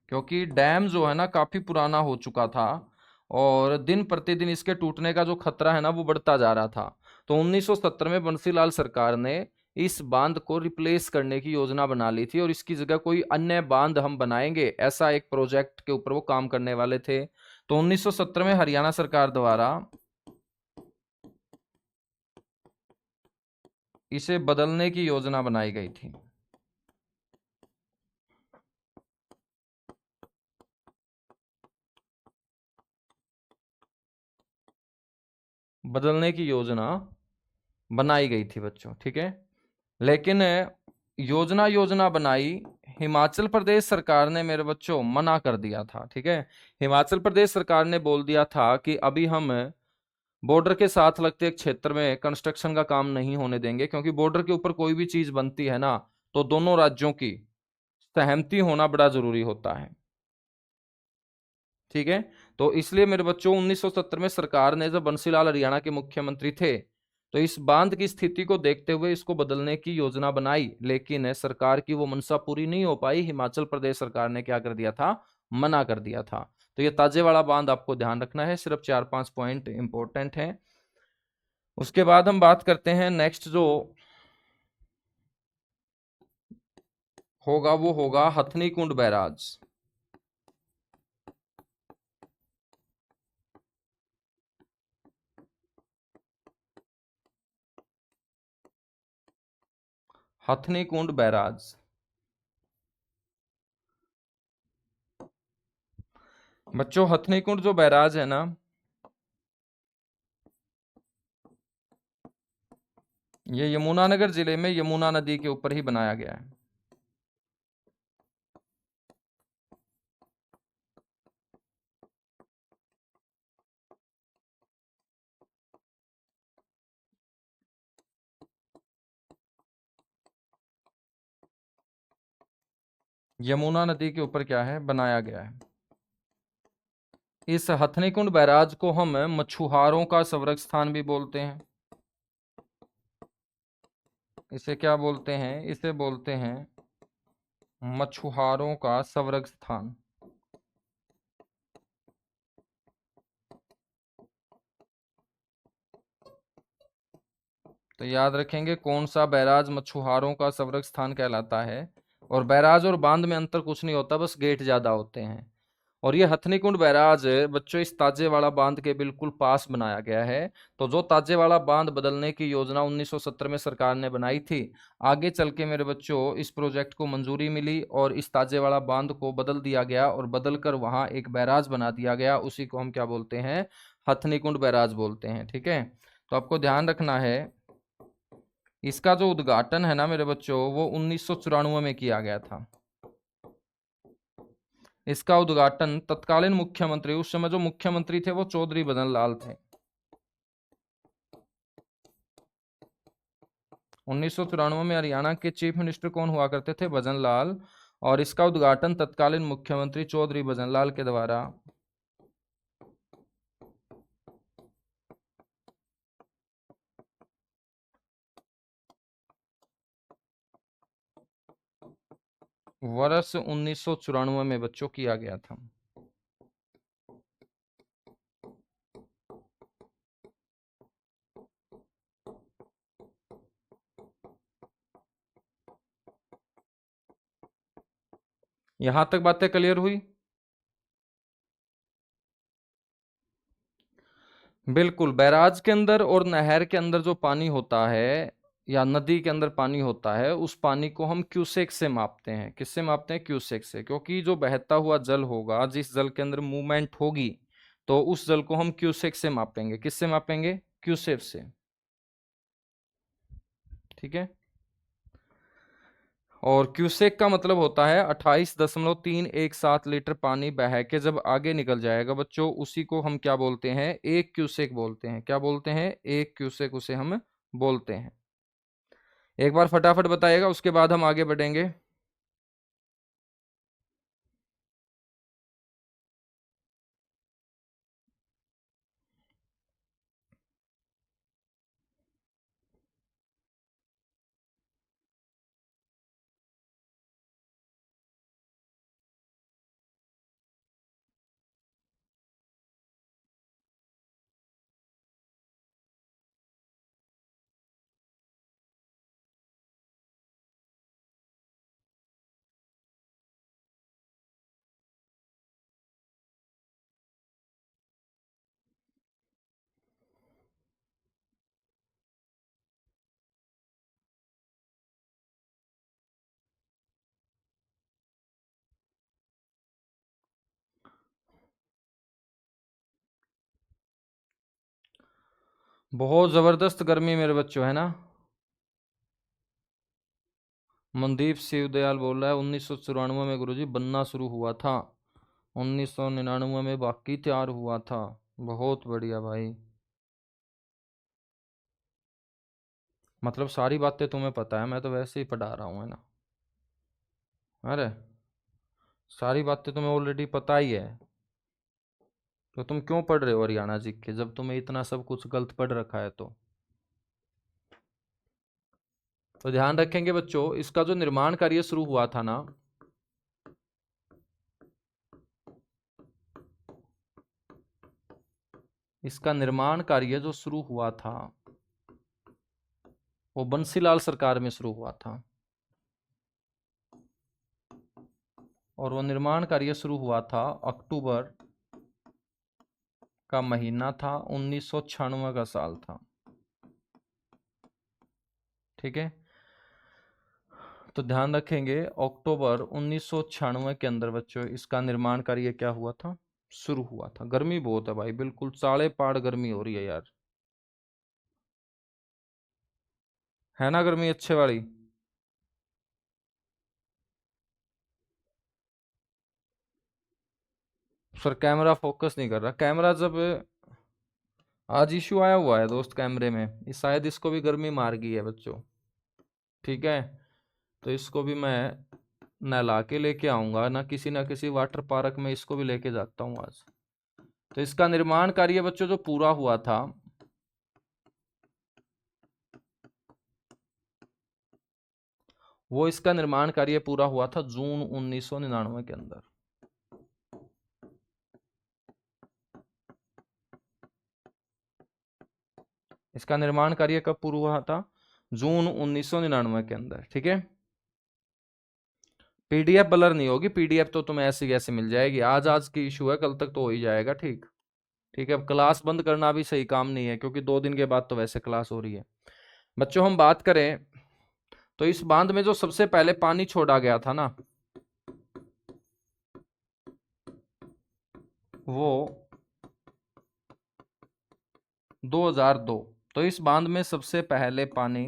क्योंकि डैम जो है ना काफी पुराना हो चुका था और दिन प्रतिदिन इसके टूटने का जो खतरा है ना वो बढ़ता जा रहा था। तो 1970 में बंसीलाल सरकार ने इस बांध को रिप्लेस करने की योजना बना ली थी और इसकी जगह कोई अन्य बांध हम बनाएंगे, ऐसा एक प्रोजेक्ट के ऊपर वो काम करने वाले थे। तो 1970 में हरियाणा सरकार द्वारा इसे बदलने की योजना बनाई गई थी। बदलने की योजना बनाई गई थी बच्चों, ठीक है। लेकिन योजना योजना बनाई, हिमाचल प्रदेश सरकार ने मेरे बच्चों मना कर दिया था। ठीक है, हिमाचल प्रदेश सरकार ने बोल दिया था कि अभी हम बॉर्डर के साथ लगते एक क्षेत्र में कंस्ट्रक्शन का काम नहीं होने देंगे, क्योंकि बॉर्डर के ऊपर कोई भी चीज बनती है ना तो दोनों राज्यों की सहमति होना बड़ा जरूरी होता है। ठीक है, तो इसलिए मेरे बच्चों 1970 में सरकार ने, जब बंसीलाल हरियाणा के मुख्यमंत्री थे, तो इस बांध की स्थिति को देखते हुए इसको बदलने की योजना बनाई। लेकिन सरकार की वो मंशा पूरी नहीं हो पाई, हिमाचल प्रदेश सरकार ने क्या कर दिया था, मना कर दिया था। तो ये ताजेवाड़ा बांध आपको ध्यान रखना है, सिर्फ 4-5 पॉइंट इंपॉर्टेंट हैं। उसके बाद हम बात करते हैं नेक्स्ट जो होगा वो होगा हथनी कुंड बैराज। हथनी कुंड बैराज बच्चों, हथनी कुंड जो बैराज है ना, ये यमुनानगर जिले में यमुना नदी के ऊपर ही बनाया गया है। यमुना नदी के ऊपर क्या है, बनाया गया है। इस हथनीकुंड बैराज को हम मछुआरों का स्वर्ग स्थान भी बोलते हैं। इसे क्या बोलते हैं, इसे बोलते हैं मछुआरों का स्वर्ग स्थान। तो याद रखेंगे कौन सा बैराज मछुआरों का संरक्षण स्थान कहलाता है। और बैराज और बांध में अंतर कुछ नहीं होता, बस गेट ज्यादा होते हैं। और ये हथनीकुंड बैराज बच्चों इस ताजेवाड़ा बांध के बिल्कुल पास बनाया गया है। तो जो ताजेवाड़ा बांध बदलने की योजना 1970 में सरकार ने बनाई थी, आगे चल के मेरे बच्चों इस प्रोजेक्ट को मंजूरी मिली और इस ताजेवाड़ा बांध को बदल दिया गया और बदलकर वहां एक बैराज बना दिया गया। उसी को हम क्या बोलते हैं? हथनीकुंड बैराज बोलते हैं। ठीक है, तो आपको ध्यान रखना है इसका जो उद्घाटन है ना मेरे बच्चों, वो 1994 में किया गया था। इसका उद्घाटन तत्कालीन मुख्यमंत्री, उस समय जो मुख्यमंत्री थे वो चौधरी भजन लाल थे। 1994 में हरियाणा के चीफ मिनिस्टर कौन हुआ करते थे? भजन लाल। और इसका उद्घाटन तत्कालीन मुख्यमंत्री चौधरी भजन लाल के द्वारा वर्ष 1994 में बच्चों किया गया था। यहां तक बातें क्लियर हुई? बिल्कुल, बैराज के अंदर और नहर के अंदर जो पानी होता है या नदी के अंदर पानी होता है, उस पानी को हम क्यूसेक से मापते हैं। किससे मापते हैं? क्यूसेक से। क्योंकि जो बहता हुआ जल होगा, जिस जल के अंदर मूवमेंट होगी, तो उस जल को हम क्यूसेक से मापेंगे। किससे मापेंगे? क्यूसेक से। ठीक है, और क्यूसेक का मतलब होता है 28.317 लीटर पानी बह के जब आगे निकल जाएगा बच्चों, उसी को हम क्या बोलते हैं? एक क्यूसेक बोलते हैं। क्या बोलते हैं? एक क्यूसेक उसे हम बोलते हैं। एक बार फटाफट बताइएगा, उसके बाद हम आगे बढ़ेंगे। बहुत जबरदस्त गर्मी मेरे बच्चों, है ना? मनदीप शिव दयाल बोल रहा है 1994 में गुरुजी बनना शुरू हुआ था, 1999 में बाकी तैयार हुआ था। बहुत बढ़िया भाई, मतलब सारी बातें तुम्हें पता है, मैं तो वैसे ही पढ़ा रहा हूँ, है ना? अरे सारी बातें तुम्हें ऑलरेडी पता ही है, तो तुम क्यों पढ़ रहे हो हरियाणा जी के, जब तुम्हें इतना सब कुछ गलत पढ़ रखा है तो ध्यान रखेंगे बच्चों, इसका जो निर्माण कार्य शुरू हुआ था ना, इसका निर्माण कार्य जो शुरू हुआ था वो बंसीलाल सरकार में शुरू हुआ था। और वो निर्माण कार्य शुरू हुआ था अक्टूबर का महीना था, 1996 का साल था। ठीक है, तो ध्यान रखेंगे अक्टूबर 1996 के अंदर बच्चों इसका निर्माण कार्य क्या हुआ था? शुरू हुआ था। गर्मी बहुत है भाई, बिल्कुल साड़े पाड़ गर्मी हो रही है यार, है ना? गर्मी अच्छे वाली। सर कैमरा फोकस नहीं कर रहा, कैमरा जब आज इश्यू आया हुआ है दोस्त कैमरे में, इस शायद इसको भी गर्मी मार गई है बच्चों। ठीक है, तो इसको भी मैं नहला के लेके आऊंगा ना किसी वाटर पार्क में, इसको भी लेके जाता हूँ आज। तो इसका निर्माण कार्य बच्चों जो पूरा हुआ था, वो इसका निर्माण कार्य पूरा हुआ था जून 1999 के अंदर। इसका निर्माण कार्य कब पूरा हुआ था? जून 1999 के अंदर। ठीक है, पीडीएफ ब्लर नहीं होगी, पीडीएफ तो तुम्हें ऐसी कैसे मिल जाएगी, आज आज की इशू है, कल तक तो हो ही जाएगा। ठीक, ठीक है। अब क्लास बंद करना भी सही काम नहीं है, क्योंकि 2 दिन के बाद तो वैसे क्लास हो रही है। बच्चों हम बात करें तो इस बांध में जो सबसे पहले पानी छोड़ा गया था ना, वो 2002। तो इस बांध में सबसे पहले पानी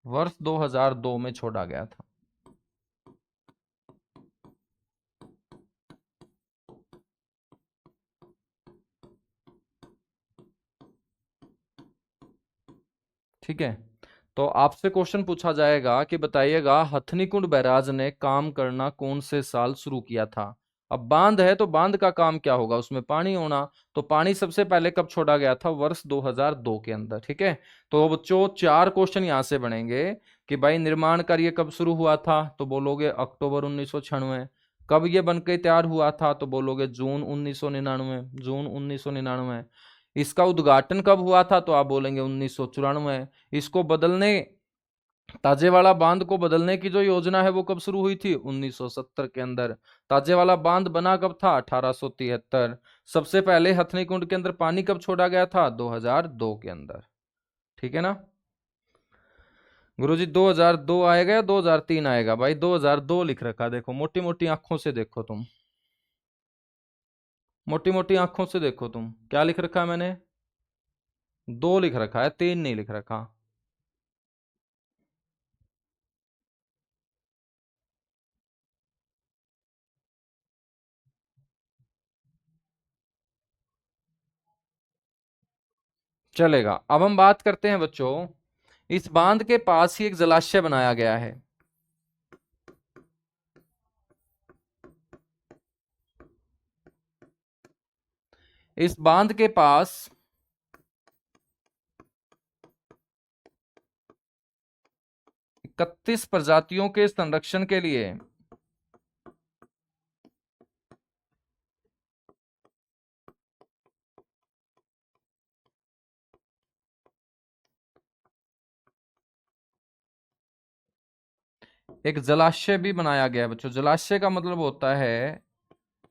वर्ष 2002 में छोड़ा गया था। ठीक है, तो आपसे क्वेश्चन पूछा जाएगा कि बताइएगा हथनीकुंड बैराज ने काम करना कौन से साल शुरू किया था। अब बांध है तो बांध का काम क्या होगा, उसमें पानी होना, तो पानी सबसे पहले कब छोड़ा गया था? वर्ष 2002 के अंदर। ठीक है, तो बच्चों 4 क्वेश्चन यहां से बनेंगे कि भाई निर्माण कार्य कब शुरू हुआ था, तो बोलोगे अक्टूबर 1996। कब ये बनकर तैयार हुआ था, तो बोलोगे जून 1999, जून 1999। इसका उद्घाटन कब हुआ था, तो आप बोलेंगे 1994। इसको बदलने, ताजेवाला बांध को बदलने की जो योजना है वो कब शुरू हुई थी? 1970 के अंदर। ताजेवाला बांध बना कब था? 1873। सबसे पहले हथनी कुंड के अंदर पानी कब छोड़ा गया था? 2002 के अंदर। ठीक है ना गुरुजी? 2002 आएगा या 2003 आएगा? भाई 2002 लिख रखा, देखो मोटी मोटी आंखों से देखो तुम, मोटी मोटी आंखों से देखो तुम, क्या लिख रखा है मैंने? 2 लिख रखा है, 3 नहीं लिख रखा। चलेगा। अब हम बात करते हैं बच्चों, इस बांध के पास ही एक जलाशय बनाया गया है। इस बांध के पास 31 प्रजातियों के संरक्षण के लिए एक जलाशय भी बनाया गया है। बच्चों जलाशय का मतलब होता है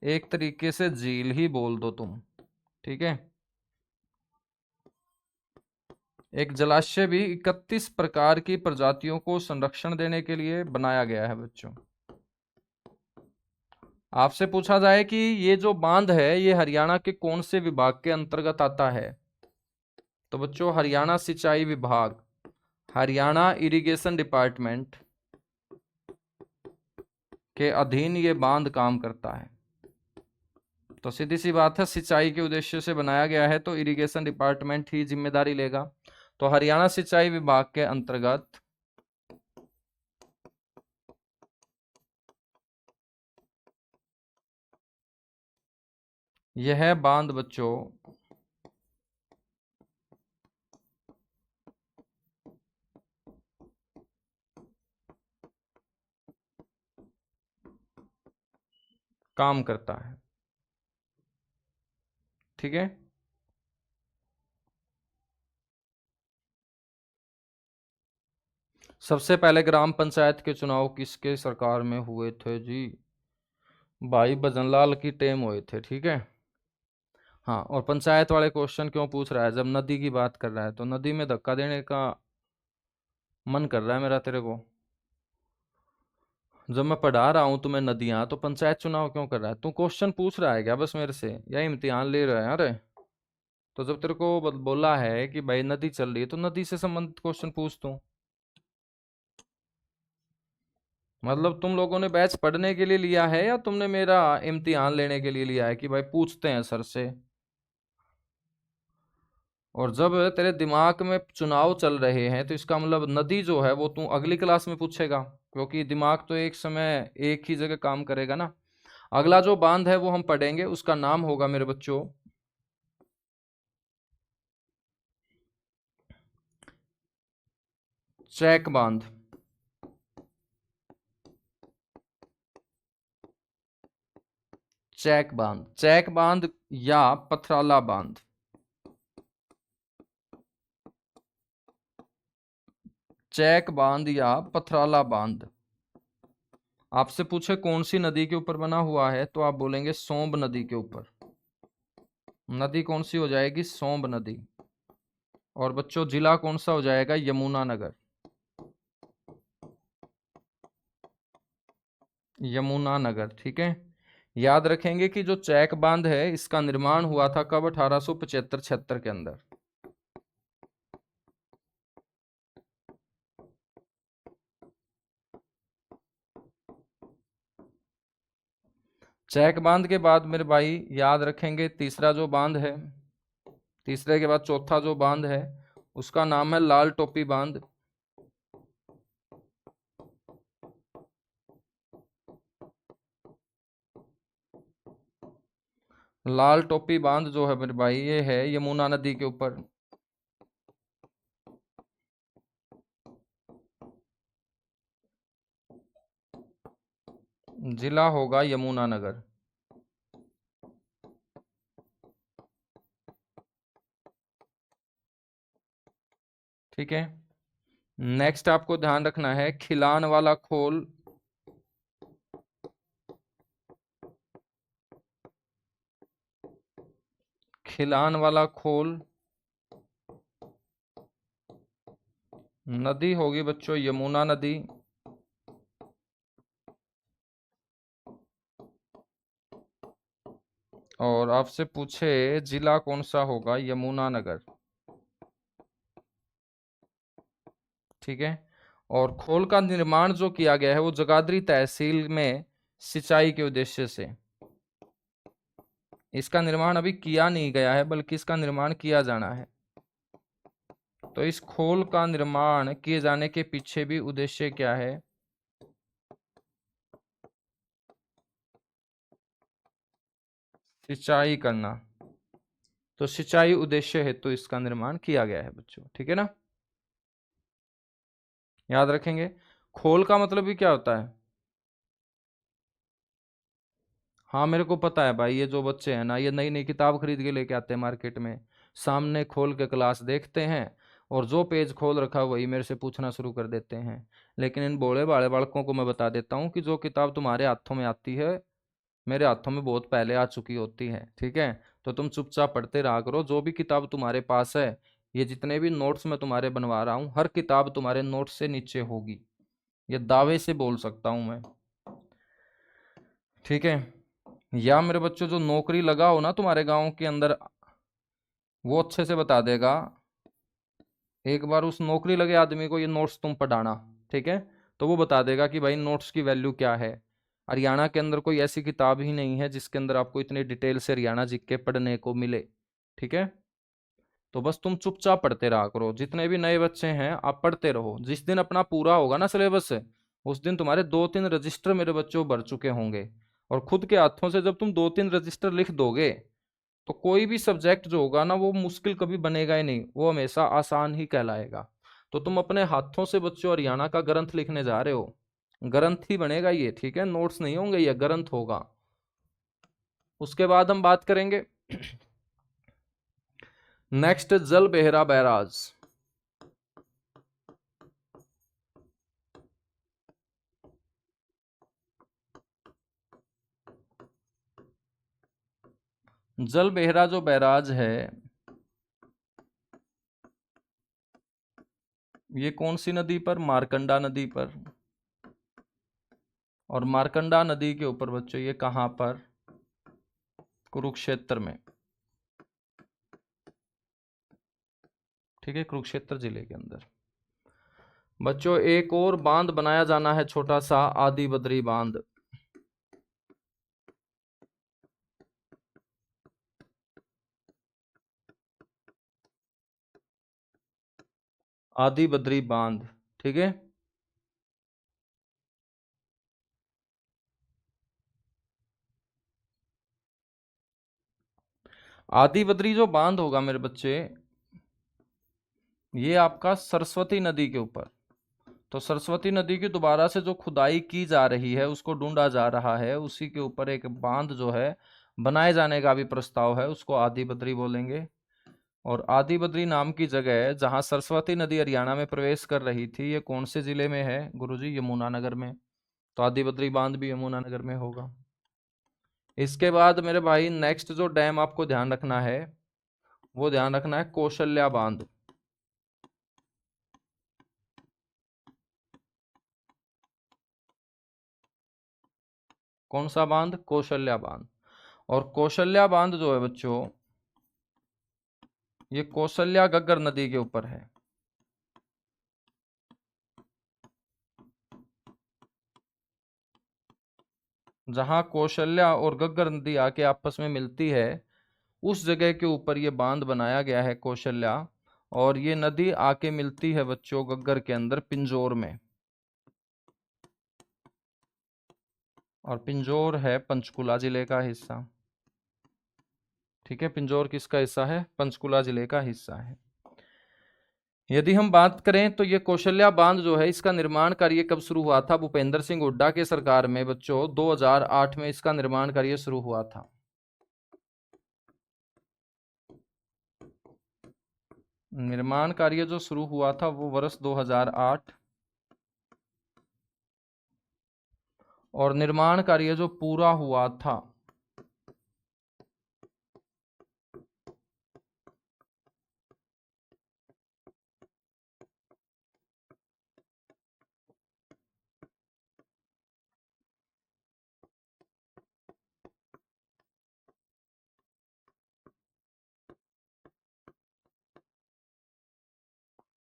एक तरीके से झील ही बोल दो तुम। ठीक है, एक जलाशय भी 31 प्रकार की प्रजातियों को संरक्षण देने के लिए बनाया गया है। बच्चों आपसे पूछा जाए कि ये जो बांध है ये हरियाणा के कौन से विभाग के अंतर्गत आता है, तो बच्चों हरियाणा सिंचाई विभाग, हरियाणा इरिगेशन डिपार्टमेंट के अधीन ये बांध काम करता है। तो सीधी सी बात है, सिंचाई के उद्देश्य से बनाया गया है तो इरिगेशन डिपार्टमेंट ही जिम्मेदारी लेगा। तो हरियाणा सिंचाई विभाग के अंतर्गत यह बांध बच्चों काम करता है। ठीक है, सबसे पहले ग्राम पंचायत के चुनाव किसके सरकार में हुए थे जी? भाई भजनलाल की टेम हुए थे। ठीक है, हाँ। और पंचायत वाले क्वेश्चन क्यों पूछ रहा है? जब नदी की बात कर रहा है तो नदी में धक्का देने का मन कर रहा है मेरा तेरे को। जब मैं पढ़ा रहा हूं तुम्हें नदियां, तो पंचायत चुनाव क्यों कर रहा है? तू क्वेश्चन पूछ रहा है क्या बस मेरे से, या इम्तिहान ले रहा है? अरे, तो जब तेरे को बोला है कि भाई नदी चल रही है तो नदी से संबंधित क्वेश्चन पूछ तू। मतलब तुम लोगों ने बैच पढ़ने के लिए लिया है या तुमने मेरा इम्तिहान लेने के लिए लिया है कि भाई पूछते हैं सर से? और जब तेरे दिमाग में चुनाव चल रहे हैं तो इसका मतलब नदी जो है वो तू अगली क्लास में पूछेगा, क्योंकि दिमाग तो एक समय एक ही जगह काम करेगा ना। अगला जो बांध है वो हम पढ़ेंगे, उसका नाम होगा मेरे बच्चों चैक बांध, चैक बांध, चैक बांध या पथराला बांध। चैक बांध या पथराला बांध। आपसे पूछे कौन सी नदी के ऊपर बना हुआ है तो आप बोलेंगे सोंब नदी के ऊपर। नदी कौन सी हो जाएगी? सोंब नदी। और बच्चों जिला कौन सा हो जाएगा? यमुनानगर। यमुनानगर, ठीक है। याद रखेंगे कि जो चैक बांध है इसका निर्माण हुआ था कब? 1875-76 के अंदर। चैक बांध के बाद मेरे भाई याद रखेंगे तीसरा जो बांध है, तीसरे के बाद चौथा जो बांध है उसका नाम है लाल टोपी बांध। लाल टोपी बांध जो है मेरे भाई ये है यमुना नदी के ऊपर। जिला होगा यमुनानगर, ठीक है। नेक्स्ट आपको ध्यान रखना है खिलान वाला खोल। खिलान वाला खोल नदी होगी बच्चों यमुना नदी। और आपसे पूछे जिला कौन सा होगा? यमुनानगर, ठीक है। और खोल का निर्माण जो किया गया है वो जगाधरी तहसील में सिंचाई के उद्देश्य से। इसका निर्माण अभी किया नहीं गया है बल्कि इसका निर्माण किया जाना है। तो इस खोल का निर्माण किए जाने के पीछे भी उद्देश्य क्या है? सिंचाई करना। तो सिंचाई उद्देश्य हेतु इसका निर्माण किया गया है बच्चों, ठीक है ना। याद रखेंगे खोल का मतलब भी क्या होता है। हाँ मेरे को पता है भाई, ये जो बच्चे हैं ना ये नई नई किताब खरीद के लेके आते हैं मार्केट में, सामने खोल के क्लास देखते हैं और जो पेज खोल रखा वही मेरे से पूछना शुरू कर देते हैं। लेकिन इन भोले भाले बालकों को मैं बता देता हूँ कि जो किताब तुम्हारे हाथों में आती है मेरे हाथों में बहुत पहले आ चुकी होती है, ठीक है। तो तुम चुपचाप पढ़ते रहा करो। जो भी किताब तुम्हारे पास है, ये जितने भी नोट्स मैं तुम्हारे बनवा रहा हूँ हर किताब तुम्हारे नोट्स से नीचे होगी, ये दावे से बोल सकता हूँ मैं, ठीक है। या मेरे बच्चों जो नौकरी लगा हो ना तुम्हारे गांव के अंदर वो अच्छे से बता देगा। एक बार उस नौकरी लगे आदमी को ये नोट्स तुम पढ़ाना, ठीक है। तो वो बता देगा कि भाई नोट्स की वैल्यू क्या है। हरियाणा के अंदर कोई ऐसी किताब ही नहीं है जिसके अंदर आपको इतनी डिटेल से हरियाणा जी के पढ़ने को मिले, ठीक है। तो बस तुम चुपचाप पढ़ते रहा करो। जितने भी नए बच्चे हैं आप पढ़ते रहो। जिस दिन अपना पूरा होगा ना सिलेबस उस दिन तुम्हारे 2-3 रजिस्टर मेरे बच्चों भर चुके होंगे। और खुद के हाथों से जब तुम 2-3 रजिस्टर लिख दोगे तो कोई भी सब्जेक्ट जो होगा ना वो मुश्किल कभी बनेगा ही नहीं, वो हमेशा आसान ही कहलाएगा। तो तुम अपने हाथों से बच्चों हरियाणा का ग्रंथ लिखने जा रहे हो, ग्रंथ ही बनेगा ये, ठीक है। नोट्स नहीं होंगे, ये ग्रंथ होगा। उसके बाद हम बात करेंगे नेक्स्ट जल बेहरा बैराज। जल बेहरा जो बैराज है ये कौन सी नदी पर? मारकंडा नदी पर। और मारकंडा नदी के ऊपर बच्चों ये कहां पर? कुरुक्षेत्र में, ठीक है, कुरुक्षेत्र जिले के अंदर। बच्चों एक और बांध बनाया जाना है छोटा सा, आदि बद्री बांध। आदि बद्री बांध, ठीक है। आदि बद्री जो बांध होगा मेरे बच्चे ये आपका सरस्वती नदी के ऊपर, तो सरस्वती नदी की दोबारा से जो खुदाई की जा रही है, उसको ढूंढा जा रहा है, उसी के ऊपर एक बांध जो है बनाए जाने का भी प्रस्ताव है, उसको आदि बद्री बोलेंगे। और आदि बद्री नाम की जगह जहां सरस्वती नदी हरियाणा में प्रवेश कर रही थी, ये कौन से जिले में है गुरुजी? यमुनानगर में। तो आदि बद्री बांध भी यमुनानगर में होगा। इसके बाद मेरे भाई नेक्स्ट जो डैम आपको ध्यान रखना है, वो ध्यान रखना है कौशल्या बांध। कौन सा बांध? कौशल्या बांध। और कौशल्या बांध जो है बच्चों, ये कौशल्या घग्गर नदी के ऊपर है। जहां कौशल्या और घग्गर नदी आके आपस में मिलती है, उस जगह के ऊपर ये बांध बनाया गया है कौशल्या। और ये नदी आके मिलती है बच्चों घग्गर के अंदर पिंजौर में। और पिंजौर है पंचकुला जिले का हिस्सा। ठीक है, पिंजौर किसका हिस्सा है? पंचकुला जिले का हिस्सा है। यदि हम बात करें तो ये कौशल्या बांध जो है, इसका निर्माण कार्य कब शुरू हुआ था? भूपेंद्र सिंह हुड्डा के सरकार में बच्चों 2008 में इसका निर्माण कार्य शुरू हुआ था। निर्माण कार्य जो शुरू हुआ था वो वर्ष 2008। और निर्माण कार्य जो पूरा हुआ था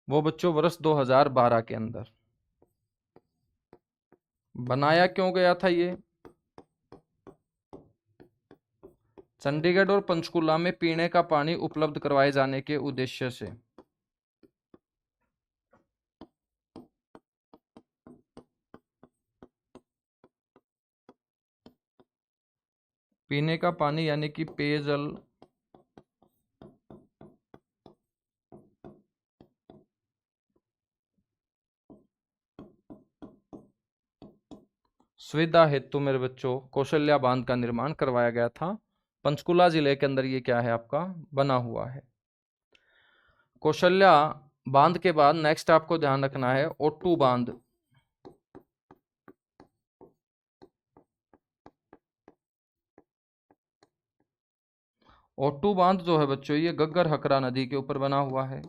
वो बच्चों वर्ष 2012 के अंदर। बनाया क्यों गया था ये? चंडीगढ़ और पंचकुला में पीने का पानी उपलब्ध करवाए जाने के उद्देश्य से। पीने का पानी यानी कि पेयजल, सुविधा हेतु मेरे बच्चों कौशल्या बांध का निर्माण करवाया गया था। पंचकुला जिले के अंदर ये क्या है आपका? बना हुआ है। कौशल्या बांध के बाद नेक्स्ट आपको ध्यान रखना है ओटू बांध। ओटू बांध जो है बच्चों, ये घग्गर हकरा नदी के ऊपर बना हुआ है।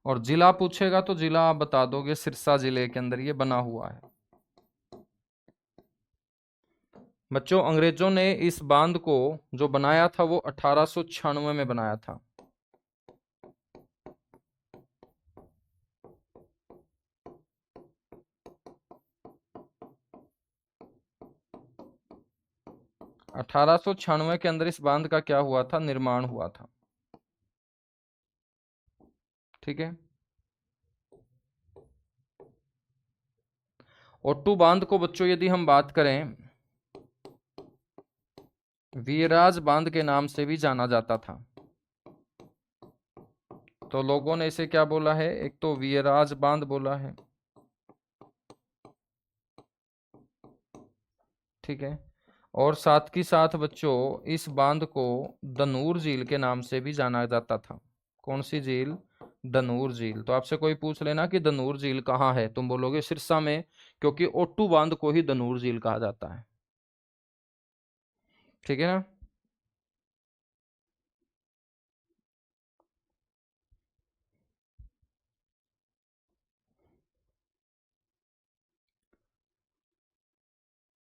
और जिला पूछेगा तो जिला आप बता दोगे, सिरसा जिले के अंदर ये बना हुआ है। बच्चों अंग्रेजों ने इस बांध को जो बनाया था वो 1896 में बनाया था। अठारह सौ छियानवे के अंदर इस बांध का क्या हुआ था? निर्माण हुआ था। ठीक है। ओट्टू बांध को बच्चों यदि हम बात करें, वीरराज बांध के नाम से भी जाना जाता था। तो लोगों ने इसे क्या बोला है? एक तो वीरराज बांध बोला है। ठीक है। और साथ ही साथ बच्चों इस बांध को दनूर झील के नाम से भी जाना जाता था। कौन सी झील? दनूर झील। तो आपसे कोई पूछ लेना कि दनूर झील कहाँ है, तुम बोलोगे सिरसा में, क्योंकि ओट्टू बांध को ही दनूर झील कहा जाता है। ठीक है ना।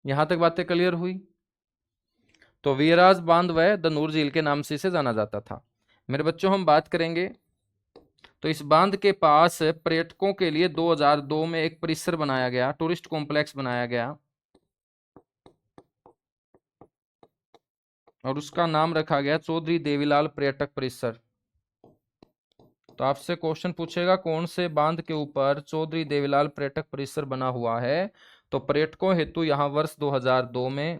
यहां तक बातें क्लियर हुई? तो वीराज बांध व दनूर झील के नाम से इसे जाना जाता था। मेरे बच्चों हम बात करेंगे तो इस बांध के पास पर्यटकों के लिए 2002 में एक परिसर बनाया गया, टूरिस्ट कॉम्प्लेक्स बनाया गया, और उसका नाम रखा गया चौधरी देवीलाल पर्यटक परिसर। तो आपसे क्वेश्चन पूछेगा कौन से बांध के ऊपर चौधरी देवीलाल पर्यटक परिसर बना हुआ है? तो पर्यटकों हेतु यहां वर्ष 2002 में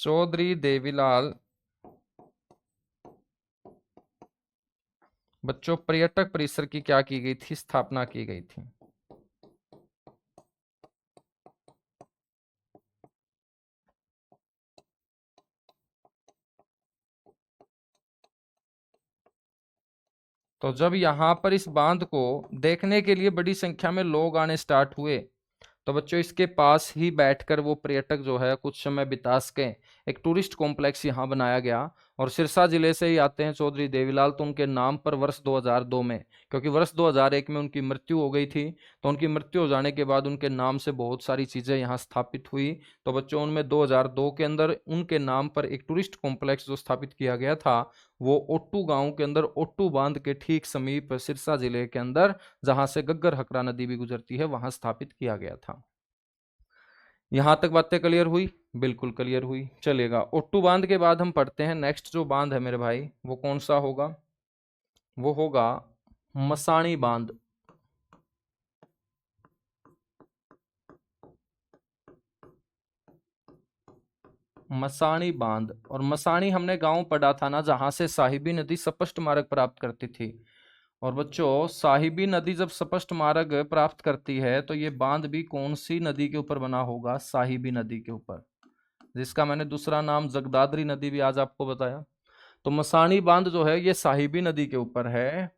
चौधरी देवीलाल बच्चों पर्यटक परिसर की क्या की गई थी, स्थापना की गई थी। तो जब यहां पर इस बांध को देखने के लिए बड़ी संख्या में लोग आने स्टार्ट हुए, तो बच्चों इसके पास ही बैठकर वो पर्यटक जो है कुछ समय बिता सके, एक टूरिस्ट कॉम्प्लेक्स यहाँ बनाया गया। और सिरसा जिले से ही आते हैं चौधरी देवीलाल, तो उनके नाम पर वर्ष 2002 में, क्योंकि वर्ष 2001 में उनकी मृत्यु हो गई थी, तो उनकी मृत्यु हो जाने के बाद उनके नाम से बहुत सारी चीज़ें यहाँ स्थापित हुई। तो बच्चों उनमें 2002 के अंदर उनके नाम पर एक टूरिस्ट कॉम्प्लेक्स जो स्थापित किया गया था, वो ओट्टू गांव के अंदर ओट्टू बांध के ठीक समीप सिरसा जिले के अंदर, जहां से गग्गर हकरा नदी भी गुजरती है, वहां स्थापित किया गया था। यहां तक बातें क्लियर हुई? बिल्कुल क्लियर हुई। चलेगा, ओट्टू बांध के बाद हम पढ़ते हैं नेक्स्ट जो बांध है मेरे भाई, वो कौन सा होगा? वो होगा मसाणी बांध। मसाणी बांध, और मसाणी हमने गांव पढ़ा था ना, जहां से साहिबी नदी स्पष्ट मार्ग प्राप्त करती थी। और बच्चों साहिबी नदी जब स्पष्ट मार्ग प्राप्त करती है, तो ये बांध भी कौन सी नदी के ऊपर बना होगा? साहिबी नदी के ऊपर, जिसका मैंने दूसरा नाम जगदादरी नदी भी आज आपको बताया। तो मसाणी बांध जो है ये साहिबी नदी के ऊपर है।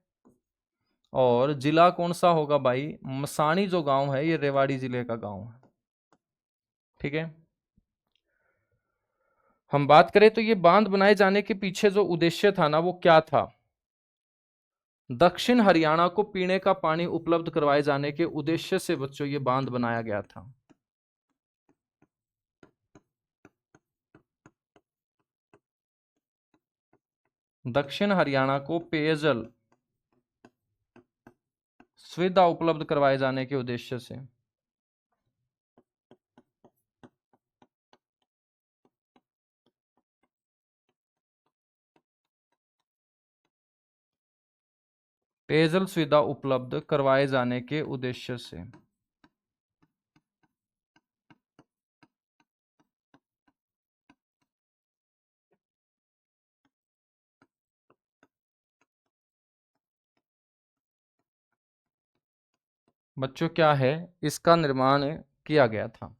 और जिला कौन सा होगा भाई? मसाणी जो गांव है ये रेवाड़ी जिले का गांव है। ठीक है, हम बात करें तो ये बांध बनाए जाने के पीछे जो उद्देश्य था ना, वो क्या था? दक्षिण हरियाणा को पीने का पानी उपलब्ध करवाए जाने के उद्देश्य से बच्चों ये बांध बनाया गया था। दक्षिण हरियाणा को पेयजल सुविधा उपलब्ध करवाए जाने के उद्देश्य से। पेयजल सुविधा उपलब्ध करवाए जाने के उद्देश्य से। बच्चों क्या है, इसका निर्माण किया गया था।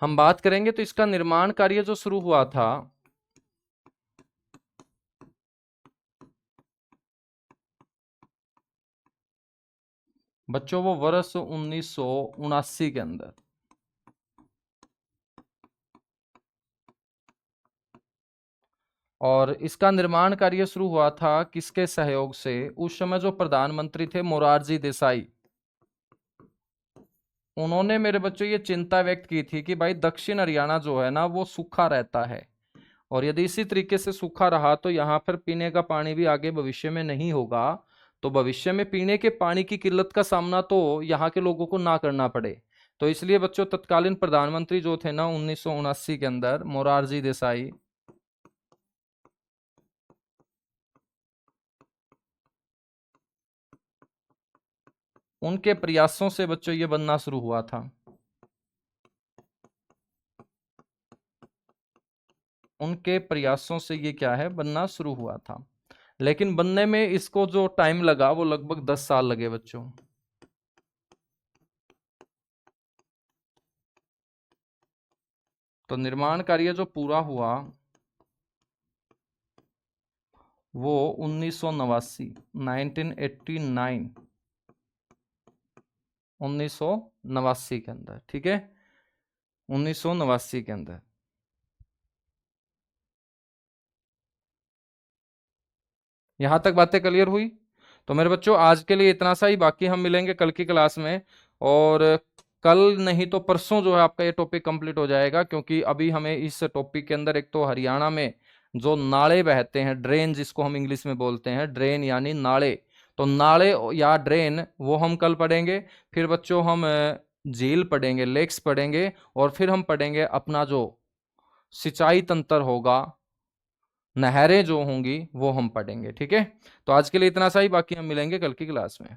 हम बात करेंगे तो इसका निर्माण कार्य जो शुरू हुआ था, बच्चों वो वर्ष 1979 के अंदर। और इसका निर्माण कार्य शुरू हुआ था किसके सहयोग से? उस समय जो प्रधानमंत्री थे मोरारजी देसाई, उन्होंने मेरे बच्चों ये चिंता व्यक्त की थी कि भाई दक्षिण हरियाणा जो है ना वो सूखा रहता है, और यदि इसी तरीके से सूखा रहा तो यहाँ पर पीने का पानी भी आगे भविष्य में नहीं होगा, तो भविष्य में पीने के पानी की किल्लत का सामना तो यहाँ के लोगों को ना करना पड़े। तो इसलिए बच्चों तत्कालीन प्रधानमंत्री जो थे ना 1979 के अंदर, मोरारजी देसाई, उनके प्रयासों से बच्चों ये बनना शुरू हुआ था। उनके प्रयासों से ये क्या है, बनना शुरू हुआ था। लेकिन बनने में इसको जो टाइम लगा वो लगभग 10 साल लगे बच्चों। तो निर्माण कार्य जो पूरा हुआ वो 1989, 1989, 1989 के अंदर। ठीक है, 1989 के अंदर। यहां तक बातें क्लियर हुई? तो मेरे बच्चों आज के लिए इतना सा ही, बाकी हम मिलेंगे कल की क्लास में। और कल नहीं तो परसों जो है आपका ये टॉपिक कंप्लीट हो जाएगा, क्योंकि अभी हमें इस टॉपिक के अंदर एक तो हरियाणा में जो नाले बहते हैं, ड्रेन जिसको हम इंग्लिश में बोलते हैं, ड्रेन यानी नाले, तो नाले या ड्रेन वो हम कल पढ़ेंगे। फिर बच्चों हम झील पढ़ेंगे, लेक्स पढ़ेंगे, और फिर हम पढ़ेंगे अपना जो सिंचाई तंत्र होगा, नहरें जो होंगी वो हम पढ़ेंगे। ठीक है, तो आज के लिए इतना सा ही, बाकी हम मिलेंगे कल की क्लास में।